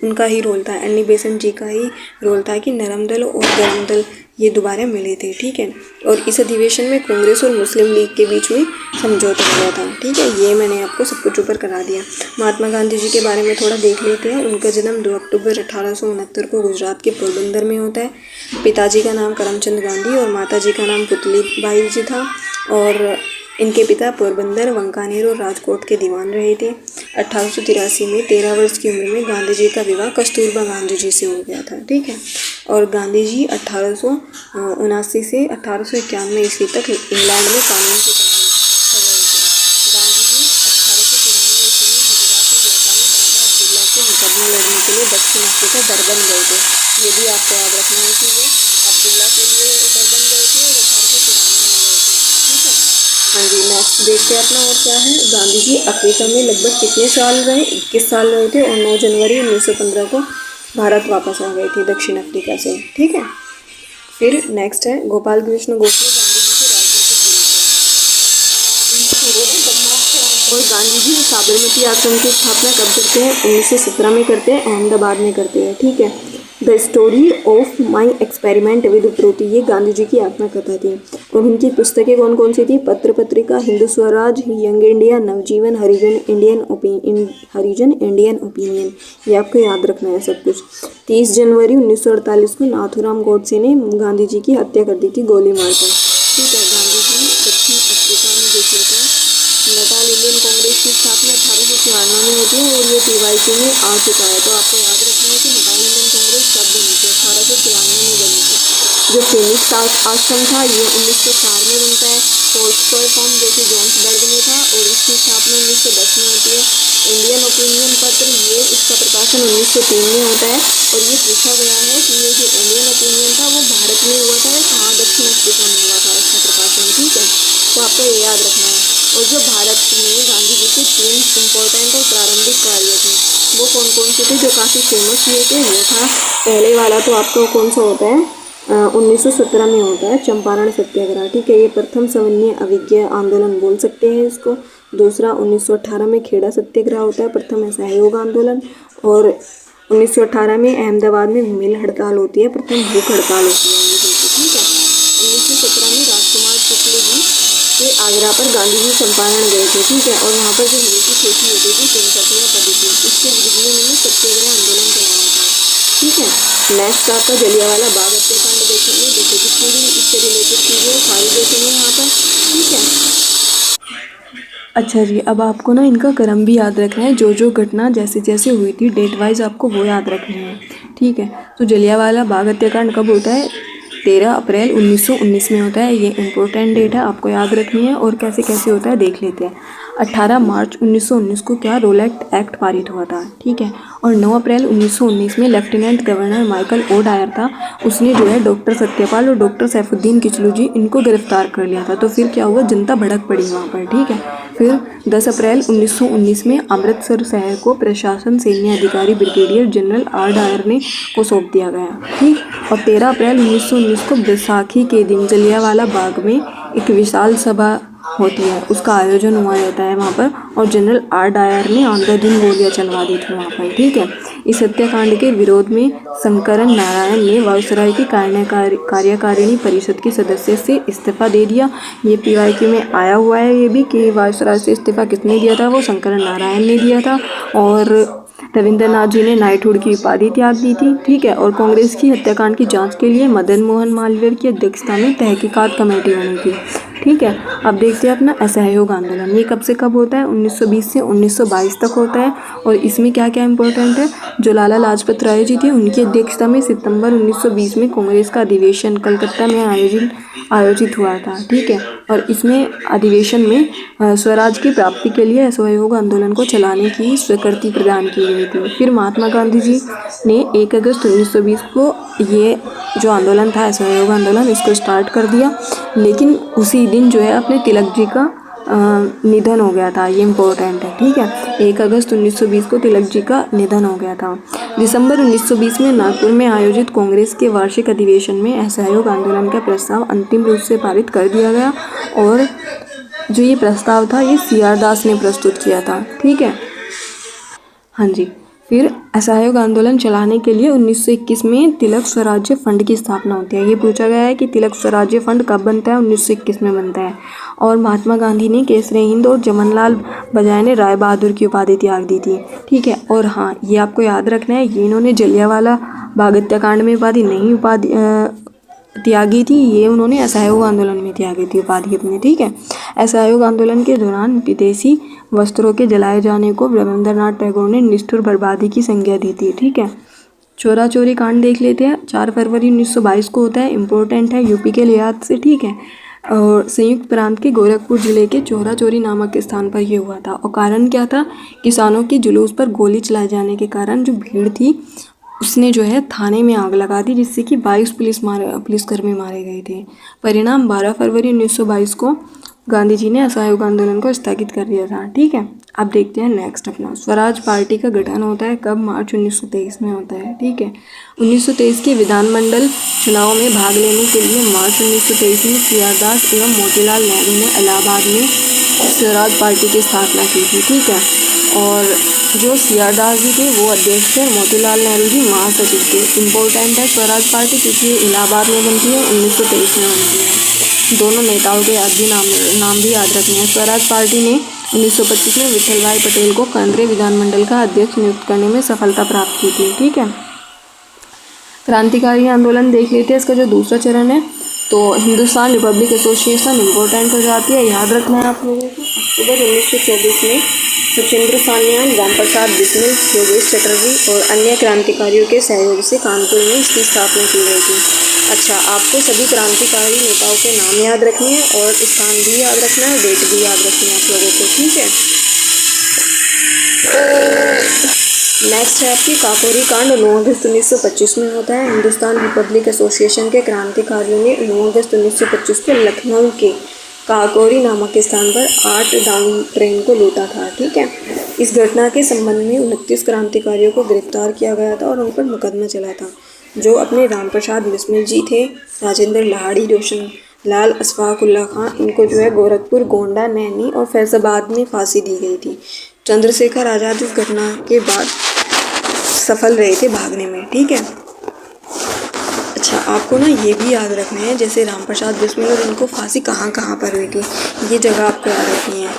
उनका ही रोल था। अन्नी बेसेंट जी का ही रोल था कि नरम दल और गरम दल ये दोबारा मिले थे, ठीक है। और इस अधिवेशन में कांग्रेस और मुस्लिम लीग के बीच में समझौता हुआ था, ठीक है। ये मैंने आपको सब कुछ ऊपर करा दिया। महात्मा गांधी जी के बारे में थोड़ा देख लेते हैं। उनका जन्म 2 अक्टूबर 1869 को गुजरात के पोरबंदर में होता है। पिताजी का नाम करमचंद गांधी और माताजी का नाम पुतली बाई जी था। और इनके पिता पोरबंदर, वांकानेर और राजकोट के दीवान रहे थे। 1883 में 13 वर्ष की उम्र में गांधी जी का विवाह कस्तूरबा गांधी जी से हो गया था, ठीक है। और गांधी जी 1879 से 1891 ईस्वी तक इंग्लैंड में कानून की पढ़ाई कर रहे थे। गांधी जी 1893 ईस्वी में गुजराती व्यापारी बाबा अब्दुल्ला से मुकदमा लड़ने के लिए दक्षिण अफ्रीका डरबन गए थे। ये भी आपको याद रखना है कि वो अब्दुल्ला के लिए डरबन गए थे और 1893 में गए थे, ठीक है। हाँ जी, नेक्स्ट देखते हैं अपना और क्या है। गांधी जी अफ्रीका में लगभग कितने साल रहे? 21 साल रहे थे और 9 जनवरी 1915 को भारत वापस आ गए थे दक्षिण अफ्रीका से, ठीक है। फिर नेक्स्ट है गोपाल कृष्ण गोखले गांधी जी से राजनीतिक जुड़े थे। और गांधी जी साबरमती आश्रम की स्थापना कब करते हैं? 1917 में करते हैं, अहमदाबाद में करते हैं, ठीक है। The story of my experiment with प्रोटी, ये गांधी जी की आत्मकथा थी। और उनकी पुस्तकें कौन कौन सी थी? पत्र पत्रिका, हिंदू स्वराज, यंग इंडिया, नवजीवन, हरिजन इंडियन ओपिनियन। ये आपको याद रखना है सब कुछ। 30 जनवरी 1948 को नाथूराम गोडसे ने गांधी जी की हत्या कर दी थी गोली मारकर, ठीक है। गांधी जी दक्षिण अफ्रीका में देख लेते हैं। नेटाल इंडियन कांग्रेस की स्थापना 1894 में होती है और ये पीवाईसी में आ चुका है। तो आपको याद रखना है कि नेटाल इंडियन कांग्रेस कब बनी थी? 1894 में बनी थी। जो फिनिक्स आश्रम था ये 1904 में बनता है। टॉल्स्टॉय फॉर्म जो कि जोहान्सबर्ग में था और इसकी स्थापना 1910 में होती है। इंडियन ओपिनियन पत्र, ये इसका प्रकाशन 1903 में होता है। और ये पूछा गया है कि ये जो इंडियन ओपिनियन था वो भारत में हुआ था या कहाँ दक्षिण अफ्रीका में हुआ था इसका प्रकाशन, ठीक है। तो आपको ये याद रखना है। और जो भारत में गांधी जी के 3 इम्पोर्टेंट और प्रारंभिक कार्य थे वो कौन कौन से थे जो काफ़ी फेमस हुए थे? वो था पहले वाला तो आपको कौन सा होता है? 1917 में होता है चंपारण सत्याग्रह, ठीक है। ये प्रथम सविनय अवज्ञा आंदोलन बोल सकते हैं इसको। दूसरा 1918 में खेड़ा सत्याग्रह होता है, प्रथम असहयोग आंदोलन। और 1918 में अहमदाबाद में मिल हड़ताल होती है, प्रथम भूख हड़ताल होती है, ठीक है। 1917 में राजकुमार शुक्ल जी के आगरा पर गांधी जी चंपारण गए थे, ठीक है। और वहाँ पर जो हिल की खेती होती थी चुनकटिया पद्धति, इसके विरुद्ध में उन्होंने सत्याग्रह आंदोलन चलाया था, ठीक है। नेक्स्ट आपका जलियांवाला बाग हत्याकांड देखेंगे। देखो जितनी भी इससे रिलेटेड चीज़ें हैं सारी देखेंगे यहाँ पर, ठीक है। अच्छा जी, अब आपको ना इनका क्रम भी याद रखना है। जो जो घटना जैसे जैसे हुई थी डेट वाइज आपको वो याद रखनी है, ठीक है। तो जलियांवाला बाग हत्याकांड कब होता है? 13 अप्रैल 1919 में होता है। ये इम्पोर्टेंट डेट है, आपको याद रखनी है। और कैसे कैसे होता है देख लेते हैं। 18 मार्च 1919 को क्या रोलैक्ट एक्ट पारित हुआ था, ठीक है। और 9 अप्रैल 1919 में lieutenant governor Michael O Dyer था, उसने जो है डॉक्टर सत्यपाल और डॉक्टर सैफुद्दीन किचलू जी इनको गिरफ्तार कर लिया था। तो फिर क्या हुआ? जनता भड़क पड़ी वहाँ पर, ठीक है। फिर 10 अप्रैल 1919 में अमृतसर शहर को प्रशासन सैन्य अधिकारी ब्रिगेडियर जनरल आर डायर ने को सौंप दिया गया, ठीक। और 13 अप्रैल 1919 को बैसाखी के दिन जलियांवाला बाग में एक विशाल सभा होती है, उसका आयोजन हुआ जाता है वहाँ पर। और जनरल आर डायर ने अंधाधुंध गोलियां चलवा दी थी वहाँ पर, ठीक है। इस हत्याकांड के विरोध में शंकरन नारायण ने वायसराय की कार्यकारिणी परिषद के सदस्य से इस्तीफा दे दिया। ये पीवाईक्यू में आया हुआ है ये भी कि वायसराय से इस्तीफा किसने दिया था? वो शंकरन नारायण ने दिया था। और रविंद्रनाथ जी ने नाइटहुड की उपाधि त्याग दी थी, ठीक है। और कांग्रेस की हत्याकांड की जांच के लिए मदन मोहन मालवीय की अध्यक्षता में तहकीकात कमेटी बनी थी, ठीक है। अब देखते हैं अपना असहयोग आंदोलन। ये कब से कब होता है? 1920 से 1922 तक होता है। और इसमें क्या क्या इंपॉर्टेंट है? जो लाला लाजपत राय जी थे उनकी अध्यक्षता में सितंबर 1920 में कांग्रेस का अधिवेशन कलकत्ता में आयोजित हुआ था, ठीक है। और इसमें अधिवेशन में स्वराज की प्राप्ति के लिए असहयोग आंदोलन को चलाने की स्वीकृति प्रदान की गई थी। फिर महात्मा गांधी जी ने 1 अगस्त 1920 को ये जो आंदोलन था असहयोग आंदोलन इसको स्टार्ट कर दिया। लेकिन उसी दिन जो है अपने तिलक जी का निधन हो गया था, ये इम्पोर्टेंट है, ठीक है। 1 अगस्त 1920 को तिलक जी का निधन हो गया था। दिसंबर 1920 में नागपुर में आयोजित कांग्रेस के वार्षिक अधिवेशन में असहयोग आंदोलन का प्रस्ताव अंतिम रूप से पारित कर दिया गया। और जो ये प्रस्ताव था ये सी आर दास ने प्रस्तुत किया था। ठीक है, हाँ जी। फिर असहयोग आंदोलन चलाने के लिए 1921 में तिलक स्वराज्य फंड की स्थापना होती है। ये पूछा गया है कि तिलक स्वराज्य फंड कब बनता है, 1921 में बनता है। और महात्मा गांधी ने केसरी हिंद और जमनलाल बजाय ने राय बहादुर की उपाधि त्याग दी थी। ठीक है, और हाँ ये आपको याद रखना है, ये इन्होंने जलियांवाला बाग हत्याकांड में उपाधि नहीं त्यागी थी, ये उन्होंने असहयोग आंदोलन में त्यागी थी उपाधि अपनी। ठीक है, असहयोग आंदोलन के दौरान विदेशी वस्त्रों के जलाए जाने को रविंद्रनाथ टैगोर ने निष्ठुर बर्बादी की संज्ञा दी थी। ठीक है, चोरा चोरी कांड देख लेते हैं। 4 फरवरी 1922 को होता है, इम्पोर्टेंट है यूपी के लिहाज से। ठीक है, और संयुक्त प्रांत के गोरखपुर जिले के चोरा चोरी नामक स्थान पर यह हुआ था। और कारण क्या था, किसानों की जुलूस पर गोली चलाए जाने के कारण जो भीड़ थी उसने जो है थाने में आग लगा दी, जिससे कि 22 पुलिसकर्मी मारे गए थे। परिणाम 12 फरवरी 1922 को गांधी जी ने असहयोग आंदोलन को स्थगित कर दिया था। ठीक है, अब देखते हैं नेक्स्ट अपना स्वराज पार्टी का गठन होता है कब, मार्च 1923 में होता है। ठीक है, 1923 के विधानमंडल चुनाव में भाग लेने के लिए मार्च 1923 में सी आर दास एवं मोतीलाल नेहरू ने इलाहाबाद में स्वराज पार्टी की स्थापना की थी। ठीक है, और जो सी आर दास जी थे वो अध्यक्ष थे, मोतीलाल नेहरू जी महासचिव थे। इम्पोर्टेंट है स्वराज पार्टी क्योंकि इलाहाबाद में बनती है, 1923 में बनती है। दोनों नेताओं के नाम भी याद रखने हैं। स्वराज पार्टी ने 1925 में विठल भाई पटेल को केंद्रीय विधानमंडल का अध्यक्ष नियुक्त करने में सफलता प्राप्त की थी। ठीक है, क्रांतिकारी आंदोलन देख लेते हैं। इसका जो दूसरा चरण है तो हिंदुस्तान रिपब्लिक एसोसिएशन इम्पोर्टेंट हो जाती है, याद रखना है आप लोगों को। अक्टूबर 1924 में सचिंद्र सान्याल, रामप्रसाद बिस्मिल, योगेश चटर्जी और अन्य क्रांतिकारियों के सहयोग से कानपुर में इसकी स्थापना की गई थी। अच्छा, आपको सभी क्रांतिकारी नेताओं के नाम याद रखने हैं और स्थान भी याद रखना है, डेट भी याद रखनी है आप लोगों को। ठीक है, नेक्स्ट है आपकी काकोरी कांड, 9 अगस्त 1925 में होता है। हिंदुस्तान रिपब्लिक एसोसिएशन के क्रांतिकारियों ने 9 अगस्त 1925 को लखनऊ के काकोरी नामक स्थान पर 8 डाउन ट्रेन को लूटा था। ठीक है, इस घटना के संबंध में 29 क्रांतिकारियों को गिरफ्तार किया गया था और उन पर मुकदमा चला था। जो अपने रामप्रसाद बिस्मिल जी थे, राजेंद्र लाहिड़ी, रोशन लाल, अशफाकुल्ला खां, इनको जो है गोरखपुर, गोंडा, नैनी और फैजाबाद में फांसी दी गई थी। चंद्रशेखर आज़ाद इस घटना के बाद सफल रहे थे भागने में। ठीक है, अच्छा आपको ना ये भी याद रखना है, जैसे रामप्रसाद बिस्मिल और इनको फांसी कहाँ कहाँ पर हुई थी, ये जगह आपको याद रखनी है।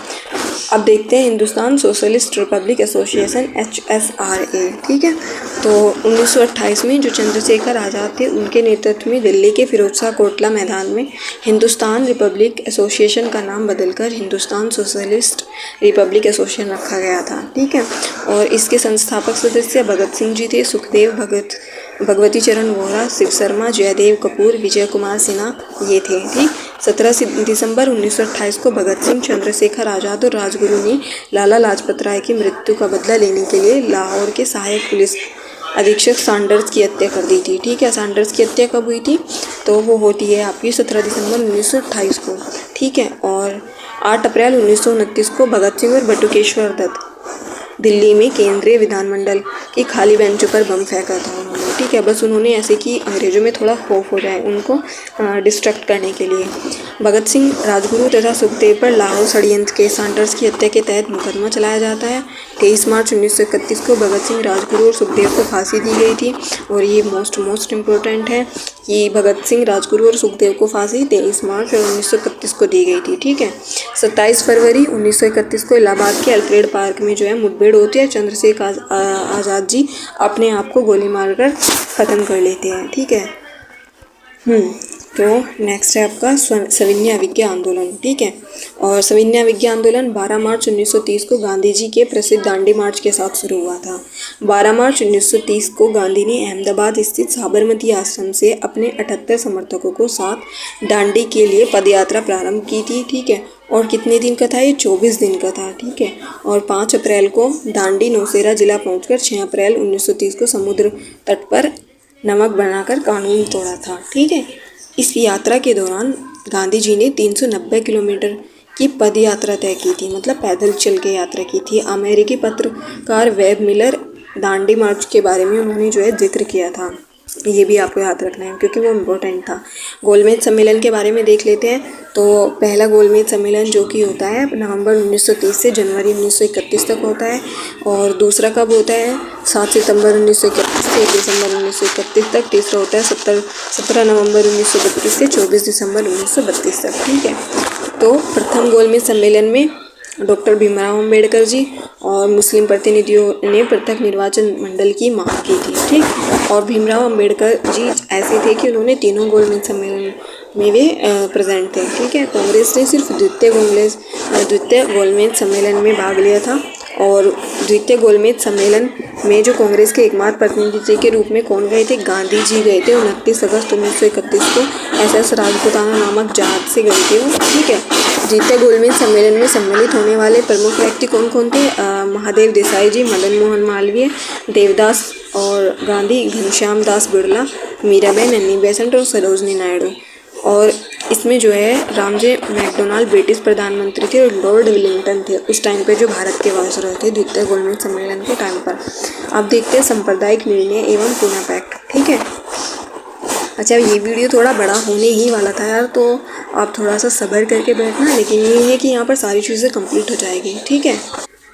अब देखते हैं Hindustan socialist Republic association HSRA। ठीक है, तो 1928 में जो चंद्रशेखर आज़ाद थे उनके नेतृत्व में दिल्ली के फिरोजशाह कोटला मैदान में हिंदुस्तान रिपब्लिक एसोसिएशन का नाम बदलकर हिंदुस्तान सोशलिस्ट रिपब्लिक एसोसिएशन रखा गया था। ठीक है, और इसके संस्थापक सदस्य भगत सिंह जी थे, सुखदेव भगवती चरण वोहरा, शिव शर्मा, जयदेव कपूर, विजय कुमार सिन्हा ये थे। ठीक, 17 दिसंबर 1928 को भगत सिंह, चंद्रशेखर आज़ाद और राजगुरु ने लाला लाजपत राय की मृत्यु का बदला लेने के लिए लाहौर के सहायक पुलिस अधीक्षक सैंडर्स की हत्या कर दी थी। ठीक है, सैंडर्स की हत्या कब हुई थी, तो वो होती है आपकी 17 दिसंबर 1928 को। ठीक है, और 8 अप्रैल 1929 को भगत सिंह और बटुकेश्वर दत्त दिल्ली में केंद्रीय विधानमंडल की खाली बेंचों पर बम फेंका था उन्होंने। ठीक है, बस उन्होंने ऐसे कि अंग्रेजों में थोड़ा खौफ हो जाए उनको डिस्ट्रैक्ट करने के लिए। भगत सिंह, राजगुरु तथा सुखदेव पर लाहौर षड्यंत्र के सैंडर्स की हत्या के तहत मुकदमा चलाया जाता है। 23 मार्च 1931 को भगत सिंह, राजगुरु और सुखदेव को फांसी दी गई थी। और ये मोस्ट इम्पोर्टेंट है कि भगत सिंह, राजगुरु और सुखदेव को फांसी 23 मार्च 1931 को दी गई थी। ठीक है, 27 फरवरी 1931 को इलाहाबाद के अल्फ्रेड पार्क में जो है मुठभेड़ होती है। चंद्रशेखर आज़ाद जी अपने आप को गोली मारकर ख़त्म कर लेते हैं। ठीक है, तो नेक्स्ट है आपका सविनय अवज्ञा आंदोलन। ठीक है, और सविनय अवज्ञा आंदोलन 12 मार्च 1930 को गांधी जी के प्रसिद्ध दांडी मार्च के साथ शुरू हुआ था। 12 मार्च 1930 को गांधी ने अहमदाबाद स्थित साबरमती आश्रम से अपने 78 समर्थकों को साथ दांडी के लिए पदयात्रा प्रारंभ की थी। ठीक है, और कितने दिन का था ये, 24 दिन का था। ठीक है, और 5 अप्रैल को दांडी नौशेरा जिला पहुंचकर 6 अप्रैल 1930 को समुद्र तट पर नमक बनाकर कानून तोड़ा था। ठीक है, इस यात्रा के दौरान गांधी जी ने 390 किलोमीटर की पद यात्रा तय की थी, मतलब पैदल चल के यात्रा की थी। अमेरिकी पत्रकार वेब मिलर दांडी मार्च के बारे में उन्होंने जो है जिक्र किया था। ये भी आपको याद रखना है क्योंकि वो इम्पोर्टेंट था। गोलमेज सम्मेलन के बारे में देख लेते हैं। तो पहला गोलमेज सम्मेलन जो कि होता है नवंबर 1930 से जनवरी 1931 तक होता है, और दूसरा कब होता है 7 सितंबर 1931 से 1 दिसंबर 1931 तक। तीसरा होता है 17 नवंबर 1932 से 24 दिसंबर 1932 तक। ठीक है, तो प्रथम गोलमेज सम्मेलन में डॉक्टर भीमराव अंबेडकर जी और मुस्लिम प्रतिनिधियों ने पृथक निर्वाचन मंडल की मांग की थी। ठीक, और भीमराव अंबेडकर जी ऐसे थे कि उन्होंने तीनों गोलमेज सम्मेलन में वे प्रेजेंट थे। ठीक है, कांग्रेस ने सिर्फ द्वितीय गोलमेज सम्मेलन में भाग लिया था। और द्वितीय गोलमेज सम्मेलन में जो कांग्रेस के एकमात्र प्रतिनिधि के रूप में कौन गए थे, गांधी जी गए थे। 29 अगस्त 1931 को SS राजपुताना नामक जहाज से गए थे वो। ठीक है, द्वितीय गोलमेज सम्मेलन में सम्मिलित होने वाले प्रमुख व्यक्ति कौन कौन थे, महादेव देसाई जी, मदन मोहन मालवीय, देवदास और गांधी, घनश्याम दास बिड़ला, मीराबाई, नन्ही बेसेंट और सरोजनी नायडू। और इसमें जो है रामजे मैकडोनाल्ड ब्रिटिश प्रधानमंत्री थे और लॉर्ड विलिंगटन थे उस टाइम पे जो भारत के वायसरॉय थे द्वितीय गोलमेज सम्मेलन के टाइम पर। अब देखते हैं सांप्रदायिक निर्णय एवं पूना पैक्ट। ठीक है, अच्छा ये वीडियो थोड़ा बड़ा होने ही वाला था यार, तो आप थोड़ा सा सब्र करके बैठना, लेकिन ये है कि यहाँ पर सारी चीज़ें कंप्लीट हो जाएगी। ठीक है,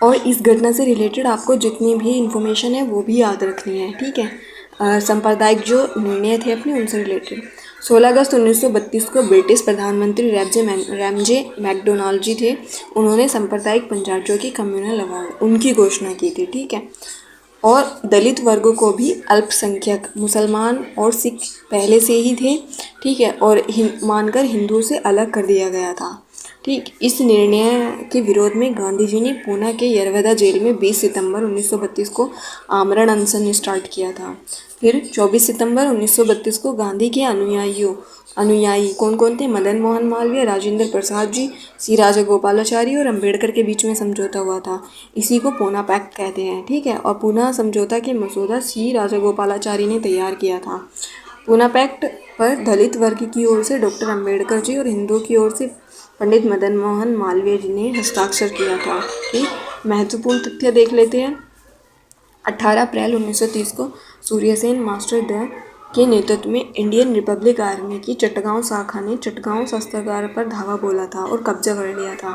और इस घटना से रिलेटेड आपको जितनी भी इंफॉर्मेशन है वो भी याद रखनी है। ठीक है, सांप्रदायिक जो निर्णय थे अपने उनसे रिलेटेड। 16 अगस्त 1932 को ब्रिटिश प्रधानमंत्री रैमजे मैकडोनाल्ड जी थे, उन्होंने सांप्रदायिक पंचायतों की कम्युनल अवार्ड उनकी घोषणा की थी। ठीक है, और दलित वर्गों को भी अल्पसंख्यक मुसलमान और सिख पहले से ही थे। ठीक है, और मानकर हिंदुओं से अलग कर दिया गया था। ठीक, इस निर्णय के विरोध में गांधी जी ने पूना के यरवदा जेल में 20 सितंबर 1932 को आमरण अनशन स्टार्ट किया था। फिर 24 सितंबर 1932 को गांधी के अनुयायी कौन कौन थे, मदन मोहन मालवीय, राजेंद्र प्रसाद जी, सी राजागोपालाचारी और अंबेडकर के बीच में समझौता हुआ था। इसी को पूना पैक्ट कहते हैं। ठीक है, और पूना समझौता के मसौदा सी राजागोपालाचारी ने तैयार किया था। पूना पैक्ट पर दलित वर्ग की ओर से डॉक्टर अंबेडकर जी और हिंदुओं की ओर से पंडित मदन मोहन मालवीय जी ने हस्ताक्षर किया था। ठीक, महत्वपूर्ण तथ्य देख लेते हैं। 18 अप्रैल 1930 को सूर्यसेन मास्टर द के नेतृत्व में इंडियन रिपब्लिक आर्मी की चटगांव शाखा ने चटगांव शस्त्रागार पर धावा बोला था और कब्जा कर लिया था।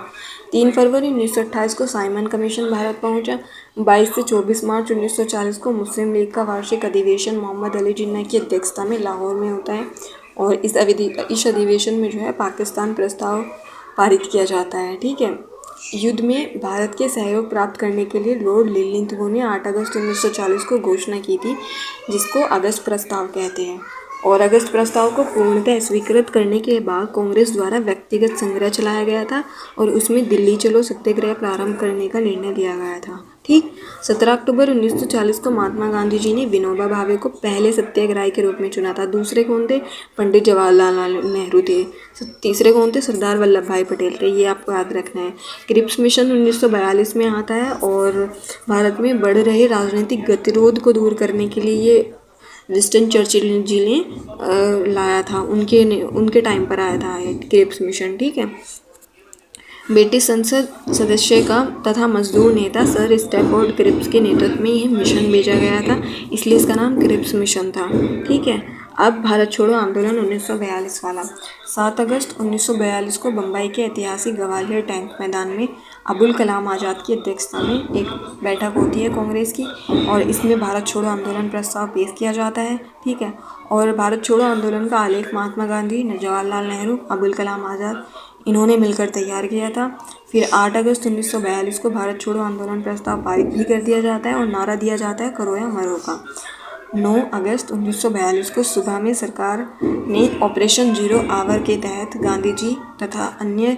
3 फरवरी 1928 को साइमन कमीशन भारत पहुंचा। 22 से 24 मार्च 1940 को मुस्लिम लीग का वार्षिक अधिवेशन मोहम्मद अली जिन्ना की अध्यक्षता में लाहौर में होता है, और इस अधिवेशन में जो है पाकिस्तान प्रस्ताव पारित किया जाता है। ठीक है, युद्ध में भारत के सहयोग प्राप्त करने के लिए लॉर्ड लिलिंथगो ने 8 अगस्त 1940 को घोषणा की थी, जिसको अगस्त प्रस्ताव कहते हैं। और अगस्त प्रस्ताव को पूर्णतः स्वीकृत करने के बाद कांग्रेस द्वारा व्यक्तिगत संग्रह चलाया गया था और उसमें दिल्ली चलो सत्याग्रह प्रारंभ करने का निर्णय लिया गया था। ठीक, 17 अक्टूबर 1940 को महात्मा गांधी जी ने विनोबा भावे को पहले सत्याग्रही के रूप में चुना था। दूसरे कौन थे, पंडित जवाहरलाल नेहरू थे। तीसरे कौन थे, सरदार वल्लभ भाई पटेल थे। ये आपको याद रखना है। क्रिप्स मिशन 1942 में आता है और भारत में बढ़ रहे राजनीतिक गतिरोध को दूर करने के लिए ये विंस्टन चर्चिल जी ने लाया था। उनके टाइम पर आया था क्रिप्स मिशन। ठीक है, ब्रिटिश संसद सदस्य का तथा मजदूर नेता सर स्टैफोर्ड क्रिप्स के नेतृत्व में यह मिशन भेजा गया था, इसलिए इसका नाम क्रिप्स मिशन था। ठीक है, अब भारत छोड़ो आंदोलन 1942 वाला। 7 अगस्त 1942 को बम्बई के ऐतिहासिक ग्वालियर टैंक मैदान में अबुल कलाम आज़ाद की अध्यक्षता में एक बैठक होती है कांग्रेस की, और इसमें भारत छोड़ो आंदोलन प्रस्ताव पेश किया जाता है। ठीक है, और भारत छोड़ो आंदोलन का आलेख महात्मा गांधी, जवाहरलाल नेहरू, अबुल कलाम आज़ाद इन्होंने मिलकर तैयार किया था। फिर 8 अगस्त 1942 को भारत छोड़ो आंदोलन प्रस्ताव पारित भी कर दिया जाता है और नारा दिया जाता है करो या मरो का। 9 अगस्त 1942 को सुबह में सरकार ने ऑपरेशन जीरो आवर के तहत गांधी जी तथा अन्य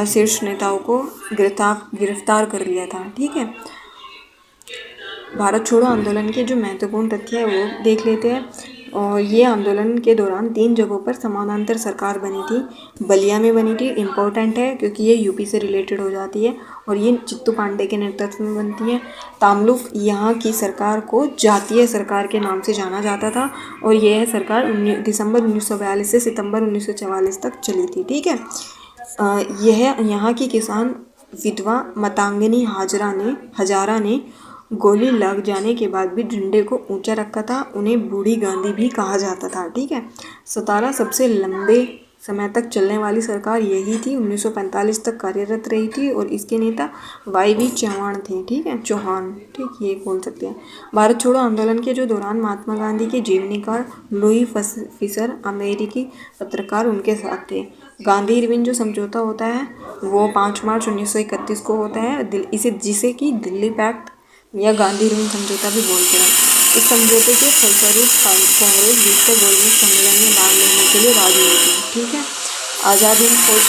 शीर्ष नेताओं को गिरफ्तार कर लिया था। ठीक है, भारत छोड़ो आंदोलन के जो महत्वपूर्ण तथ्य है वो देख लेते हैं। और ये आंदोलन के दौरान 3 जगहों पर समानांतर सरकार बनी थी। बलिया में बनी थी, इम्पोर्टेंट है क्योंकि ये यूपी से रिलेटेड हो जाती है, और ये चित्तू पांडे के नेतृत्व में बनती है। तामलुक यहाँ की सरकार को जातीय सरकार के नाम से जाना जाता था, और यह सरकार दिसंबर 1942 से सितंबर 1944 तक चली थी। ठीक है, यह यहाँ की किसान विधवा मतांगिनी हजारा ने गोली लग जाने के बाद भी डंडे को ऊंचा रखा था। उन्हें बूढ़ी गांधी भी कहा जाता था। ठीक है। 17 सबसे लंबे समय तक चलने वाली सरकार यही थी। 1945 तक कार्यरत रही थी और इसके नेता वाई चौहान थे। ठीक है, चौहान, ठीक, ये बोल सकते हैं। भारत छोड़ो आंदोलन के जो दौरान महात्मा गांधी के जीवनीकार लुई फिशर, अमेरिकी पत्रकार, उनके साथ थे। गांधी इरविन जो समझौता होता है वो 5 मार्च 1931 को होता है। इसे जिसे कि दिल्ली पैक्ट या गांधी इरविन समझौता भी बोलते हैं। इस समझौते के फलस्वरूप कांग्रेस विश्व गोलमेज सम्मेलन में भाग लेने के लिए राजी हुई थी। ठीक है। आज़ाद हिंद फौज,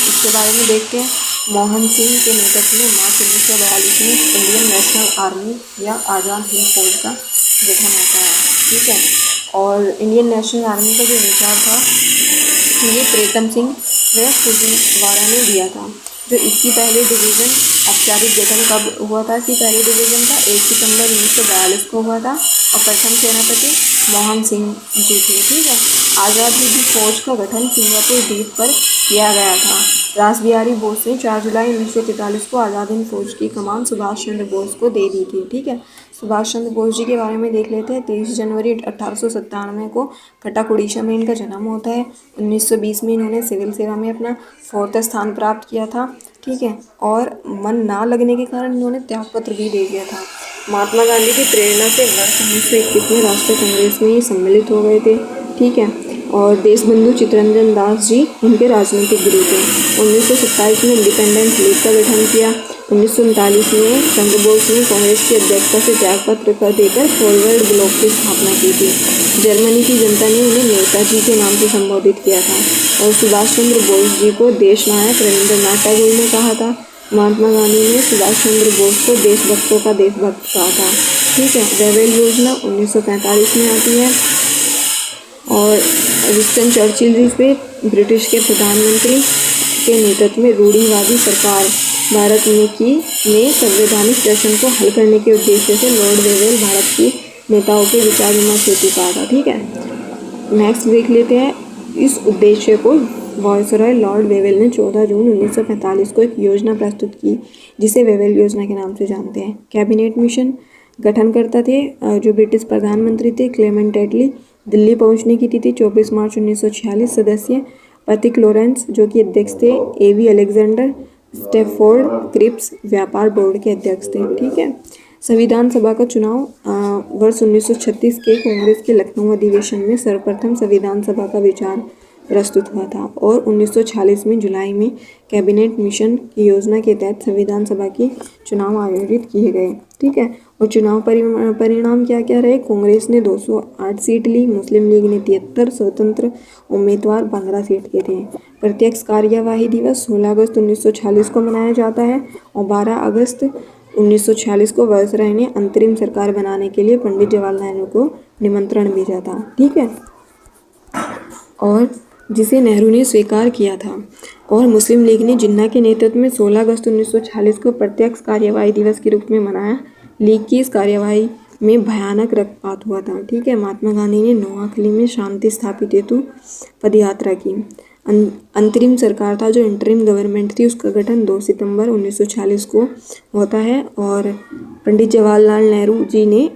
इसके बारे में देखते हैं। मोहन सिंह के नेतृत्व में मार्च 1942 में इंडियन नेशनल आर्मी या आज़ाद हिंद फौज का गठन होता है। ठीक है। और इंडियन नेशनल आर्मी का जो विचार था ये प्रीतम सिंह व फुजीवारा ने दिया था। जो इसकी पहली डिवीज़न औपचारिक गठन कब हुआ था? इसकी पहली डिवीज़न का 1 सितंबर 1942 को हुआ था और प्रथम सेनापति मोहन सिंह जी थे। ठीक है। आज़ाद हिंद फौज का गठन सिंगापुर द्वीप पर किया गया था। रास बिहारी बोस ने 4 जुलाई 1943 को आज़ाद हिंद फौज की कमान सुभाष चंद्र बोस को दे दी थी। ठीक है। सुभाष चंद्र बोस जी के बारे में देख लेते हैं। 23 जनवरी 1897 को कटक उड़ीसा में इनका जन्म होता है। 1920 में इन्होंने सिविल सेवा में अपना 4th स्थान प्राप्त किया था। ठीक है। और मन ना लगने के कारण इन्होंने त्यागपत्र भी दे दिया था। महात्मा गांधी की प्रेरणा से वर्ष 1921 में राष्ट्रीय कांग्रेस में सम्मिलित हो गए थे। ठीक है। और देशबंधु चित्तरंजन दास जी इनके राजनीतिक गुरु थे। 1927 में इंडिपेंडेंस लीग का गठन किया। 1939 में चंद्रबोस ने कांग्रेस की अध्यक्षता से त्यागपत्र कर देकर फॉरवर्ड ब्लॉक की स्थापना की थी। जर्मनी की जनता ने उन्हें नेताजी के नाम से संबोधित किया था और सुभाष चंद्र बोस जी को देश नायक रविंद्रनाथ टैगोर ने कहा था। महात्मा गांधी ने सुभाष चंद्र बोस को देशभक्तों का देशभक्त कहा था। ठीक है। रेवेल योजना 1945 में आती है और विंस्टन चर्चिल जी पे ब्रिटिश के प्रधानमंत्री के नेतृत्व में रूढ़िवादी सरकार भारत में संवैधानिक प्रश्न को हल करने के उद्देश्य से लॉर्ड वेवेल भारत की नेताओं के विचार विमर्श हेतु कहा था। ठीक है। नेक्स्ट देख लेते हैं। इस उद्देश्य को वायसरॉय लॉर्ड वेवेल ने 14 जून 1945 को एक योजना प्रस्तुत की जिसे वेवेल योजना के नाम से जानते हैं। कैबिनेट मिशन गठन करता थे जो ब्रिटिश प्रधानमंत्री थे क्लेमेंट एटली। दिल्ली पहुंचने की तिथि 24 मार्च 1946। सदस्य पथिक लॉरेंस जो कि अध्यक्ष थे। एवी अलेक्जेंडर स्टेफोर्ड क्रिप्स व्यापार बोर्ड के अध्यक्ष थे। ठीक है। संविधान सभा का चुनाव वर्ष 1936 के कांग्रेस के लखनऊ अधिवेशन में सर्वप्रथम संविधान सभा का विचार प्रस्तुत हुआ था और 1946 में जुलाई में कैबिनेट मिशन की योजना के तहत संविधान सभा की चुनाव आयोजित किए गए। ठीक है। और चुनाव परिणाम क्या क्या रहे? कांग्रेस ने 208 सीट ली, मुस्लिम लीग ने 73, स्वतंत्र उम्मीदवार 15 सीट के थे। प्रत्यक्ष कार्यवाही दिवस 16 अगस्त 1946 को मनाया जाता है और 12 अगस्त 1946 को वायसराय ने अंतरिम सरकार बनाने के लिए पंडित जवाहरलाल नेहरू को निमंत्रण भेजा था। ठीक है। और जिसे नेहरू ने स्वीकार किया था। और मुस्लिम लीग ने जिन्ना के नेतृत्व में 16 अगस्त 1946 को प्रत्यक्ष कार्यवाही दिवस के रूप में मनाया। लीग की इस कार्यवाही में भयानक रक्तपात हुआ था। ठीक है। महात्मा गांधी ने नोआखली में शांति स्थापित हेतु पदयात्रा की। अंतरिम सरकार था जो इंटरिम गवर्नमेंट थी उसका गठन 2 सितंबर 1946 को होता है और पंडित जवाहरलाल नेहरू जी ने,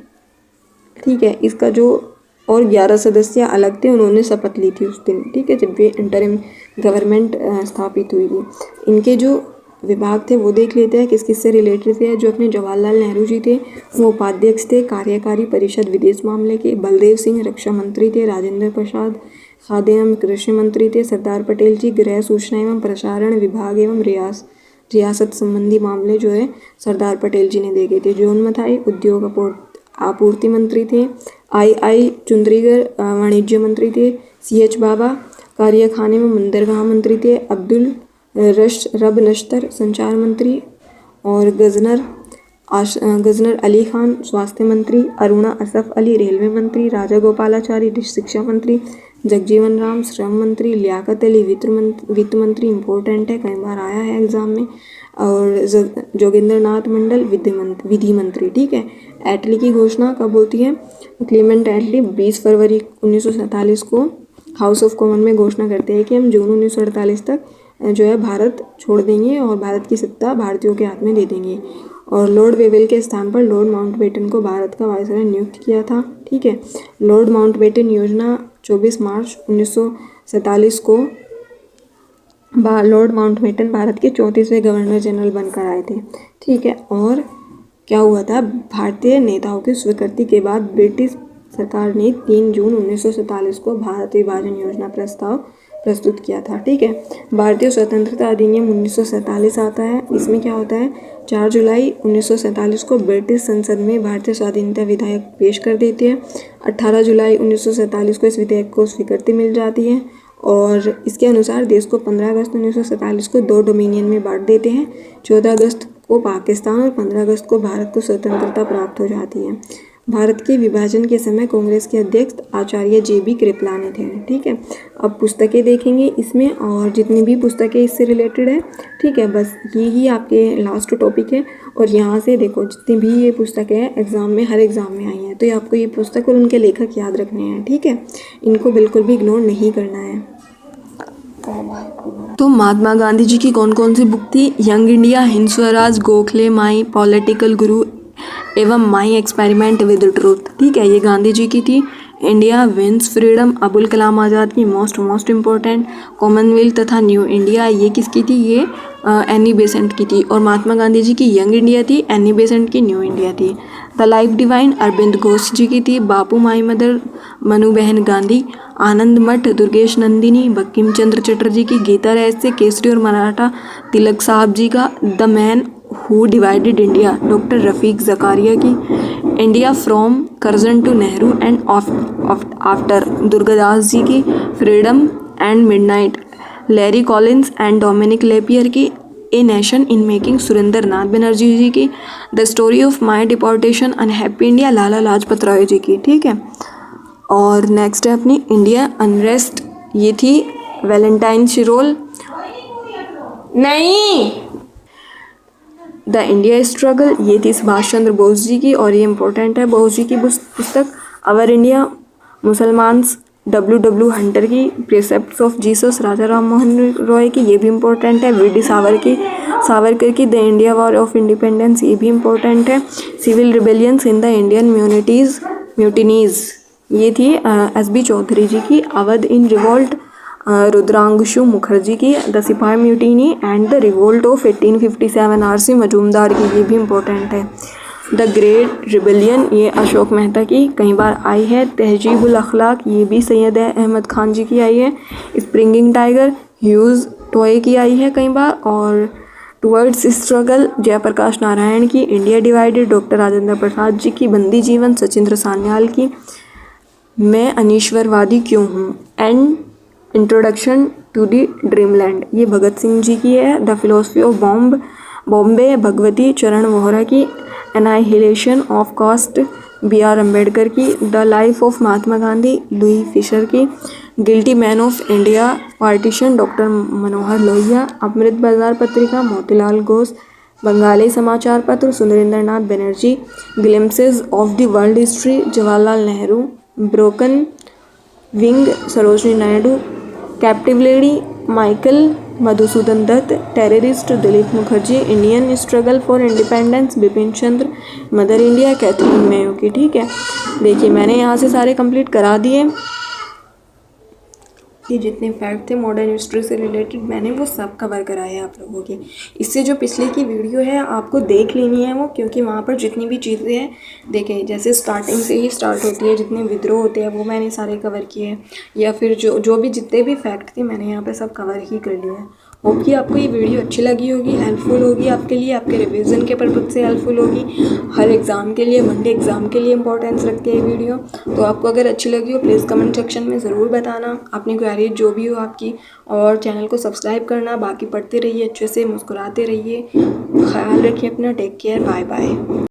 ठीक है, इसका जो और 11 सदस्य अलग थे उन्होंने शपथ ली थी उस दिन। ठीक है। जब ये इंटरिम गवर्नमेंट स्थापित हुई थी। इनके जो विभाग थे वो देख लेते हैं किस किस से रिलेटेड थे। जो अपने जवाहरलाल नेहरू जी थे वो उपाध्यक्ष थे कार्यकारी परिषद विदेश मामले के। बलदेव सिंह रक्षा मंत्री थे। राजेंद्र प्रसाद खाद्य एवं कृषि मंत्री थे। सरदार पटेल जी गृह सूचना एवं प्रसारण विभाग एवं रियासत संबंधी मामले जो है सरदार पटेल जी ने देखे थे। जॉन मथाई उद्योग आपूर्ति मंत्री थे। आई चुंद्रीगर वाणिज्य मंत्री थे। CH बाबा कार्यखाने में बंदरगाह मंत्री थे। अब्दुल रब नश्तर संचार मंत्री और गजनर अली खान स्वास्थ्य मंत्री। अरुणा असफ अली रेलवे मंत्री। राजा गोपालाचारी शिक्षा मंत्री। जगजीवन राम श्रम मंत्री। लियाकत अली वित्त मंत्री, इम्पोर्टेंट है, कई बार आया है एग्जाम में। और जोगिंदर नाथ मंडल विधि मंत्री। ठीक है। एटली की घोषणा कब होती है? क्लेमेंट एटली 20 फरवरी 1947 को हाउस ऑफ कॉमन में घोषणा करते हैं कि हम जून 1948 तक जो है भारत छोड़ देंगे और भारत की सत्ता भारतीयों के हाथ में दे देंगे। और लॉर्ड वेवेल के स्थान पर लॉर्ड माउंटबेटन को भारत का वायसराय नियुक्त किया था। ठीक है, लॉर्ड माउंटबेटन योजना 24 मार्च 1947 को लॉर्ड माउंटबेटन भारत के 34वें गवर्नर जनरल बनकर आए थे। ठीक है, और क्या हुआ था, भारतीय नेताओं की स्वीकृति के बाद ब्रिटिश सरकार ने 3 जून 1947 को भारत विभाजन योजना प्रस्ताव प्रस्तुत किया था। ठीक है, भारतीय स्वतंत्रता अधिनियम 1947 आता है। इसमें क्या होता है, 4 जुलाई 1947 को ब्रिटिश संसद में भारतीय स्वाधीनता विधेयक पेश कर देती है। 18 जुलाई 1947 को इस विधेयक को स्वीकृति मिल जाती है और इसके अनुसार देश को 15 अगस्त 1947 को 2 डोमिनियन में बांट देते हैं। 14 अगस्त को पाकिस्तान और 15 अगस्त को भारत को स्वतंत्रता प्राप्त हो जाती है। भारत के विभाजन के समय कांग्रेस के अध्यक्ष आचार्य JB कृपलानी थे। ठीक है, अब पुस्तकें देखेंगे इसमें और जितनी भी पुस्तकें इससे रिलेटेड है। ठीक है, बस यही आपके लास्ट टॉपिक है। और यहाँ से देखो जितनी भी ये पुस्तकें हैं एग्ज़ाम में, हर एग्ज़ाम में आई हैं, तो ये आपको ये पुस्तक और उनके लेखक याद रखने हैं। ठीक है, इनको बिल्कुल भी इग्नोर नहीं करना है। तो महात्मा गांधी जी की कौन कौन सी बुक थी, young India, Hind Swaraj, Gokhale, my political गुरु एवं माई एक्सपेरिमेंट विद ट्रूथ। ठीक है, ये गांधी जी की थी। India wins freedom, Abul Kalam Azad की मोस्ट इम्पोर्टेंट। कॉमनवेल्थ तथा न्यू इंडिया, ये किसकी थी, ये एनी बेसेंट की थी। और महात्मा गांधी जी की यंग इंडिया थी, एनी बेसेंट की न्यू इंडिया थी। The life divine Aurobindo Ghosh ji की थी। बापू माई मदर मनु बहन गांधी। आनंद मठ दुर्गेश नंदिनी। बंकिम चंद्र चटर्जी की गीता रहस्य। केसरी और मराठा तिलक साहब जी का the man who divided India doctor Rafiq Zakaria की। India from Curzon to Nehru and after Durgadas ji की। Freedom and midnight Larry Collins and Dominique Lapierre की। A nation in making Surendra Nath Banerjee ji की। The story of my deportation unhappy India Lala Lajpat Rai ji की। ठीक है, और next है अपनी इंडिया अनरेस्ट, ये थी वैलेंटाइन शिरोल। नहीं, द इंडिया स्ट्रगल, ये थी सुभाष चंद्र बोस जी की और ये इम्पोर्टेंट है बोस जी की पुस्तक। Our India Musalmans W Hunter की। Precepts of Jesus Raja Ram Mohan Roy की, ये भी इम्पोर्टेंट है। वी डी सावरकर की the India war of independence, ये भी इम्पोर्टेंट है। Civil rebellions in the Indian mutinies, ये थी SB चौधरी जी की। अवध इन रिवोल्ट रुद्रांशु मुखर्जी की। The sipahi mutiny and the revolt of 1857 RC Majumdar की, ये भी इम्पोर्टेंट है। द ग्रेट रिबेलियन, ये अशोक मेहता की कई बार आई है। तहजीबुल अखलाक, ये भी सैयद अहमद खान जी की आई है। स्प्रिंगिंग टाइगर ह्यूज टॉय की आई है कई बार। और टुवर्ड्स स्ट्रगल जयप्रकाश नारायण की। India divided doctor Rajendra Prasad ji की। बंदी जीवन सचिंद्र सान्याल की। मैं अनीश्वरवादी क्यों हूँ and introduction to the dreamland, ये भगत सिंह जी की है। The philosophy of bomb Bhagwati Charan Vohra की। Annihilation of caste BR Ambedkar की। The life of Mahatma Gandhi Louis Fischer की। Guilty man of India partition doctor Manohar Lohia. Amrit Bazar Patrika Motilal Ghosh. Bengali समाचार पत्र Surendra Nath Banerjee. Glimpses of the world history Jawaharlal Nehru. Broken wing Sarojini Naidu. Captive lady Michael Madhusudan Dutt. Terrorist Dilip Mukherjee. Indian struggle for independence Bipin Chandra. Mother India Katherine Mayo की। ठीक है, देखिए मैंने यहाँ से सारे कंप्लीट करा दिए। ये जितने फैक्ट थे मॉडर्न हिस्ट्री से रिलेटेड मैंने वो सब कवर कराए हैं आप लोगों की। इससे जो पिछले की वीडियो है आपको देख लेनी है वो, क्योंकि वहाँ पर जितनी भी चीज़ें हैं देखें, जैसे स्टार्टिंग से ही स्टार्ट होती है, जितने विद्रोह होते हैं वो मैंने सारे कवर किए हैं, या फिर जो भी जितने भी फैक्ट थे मैंने यहाँ पर सब कवर ही कर लिए हैं। होप कि आपको ये वीडियो अच्छी लगी होगी, हेल्पफुल होगी आपके लिए, आपके रिवीजन के पर्पज़ से हेल्पफुल होगी। हर एग्ज़ाम के लिए, मंडे एग्ज़ाम के लिए इंपॉर्टेंस रखती है ये वीडियो। तो आपको अगर अच्छी लगी हो प्लीज़ कमेंट सेक्शन में ज़रूर बताना अपनी क्वेरी जो भी हो आपकी, और चैनल को सब्सक्राइब करना। बाकी पढ़ते रहिए, अच्छे से मुस्कुराते रहिए, ख्याल रखिए अपना, टेक केयर, बाय बाय।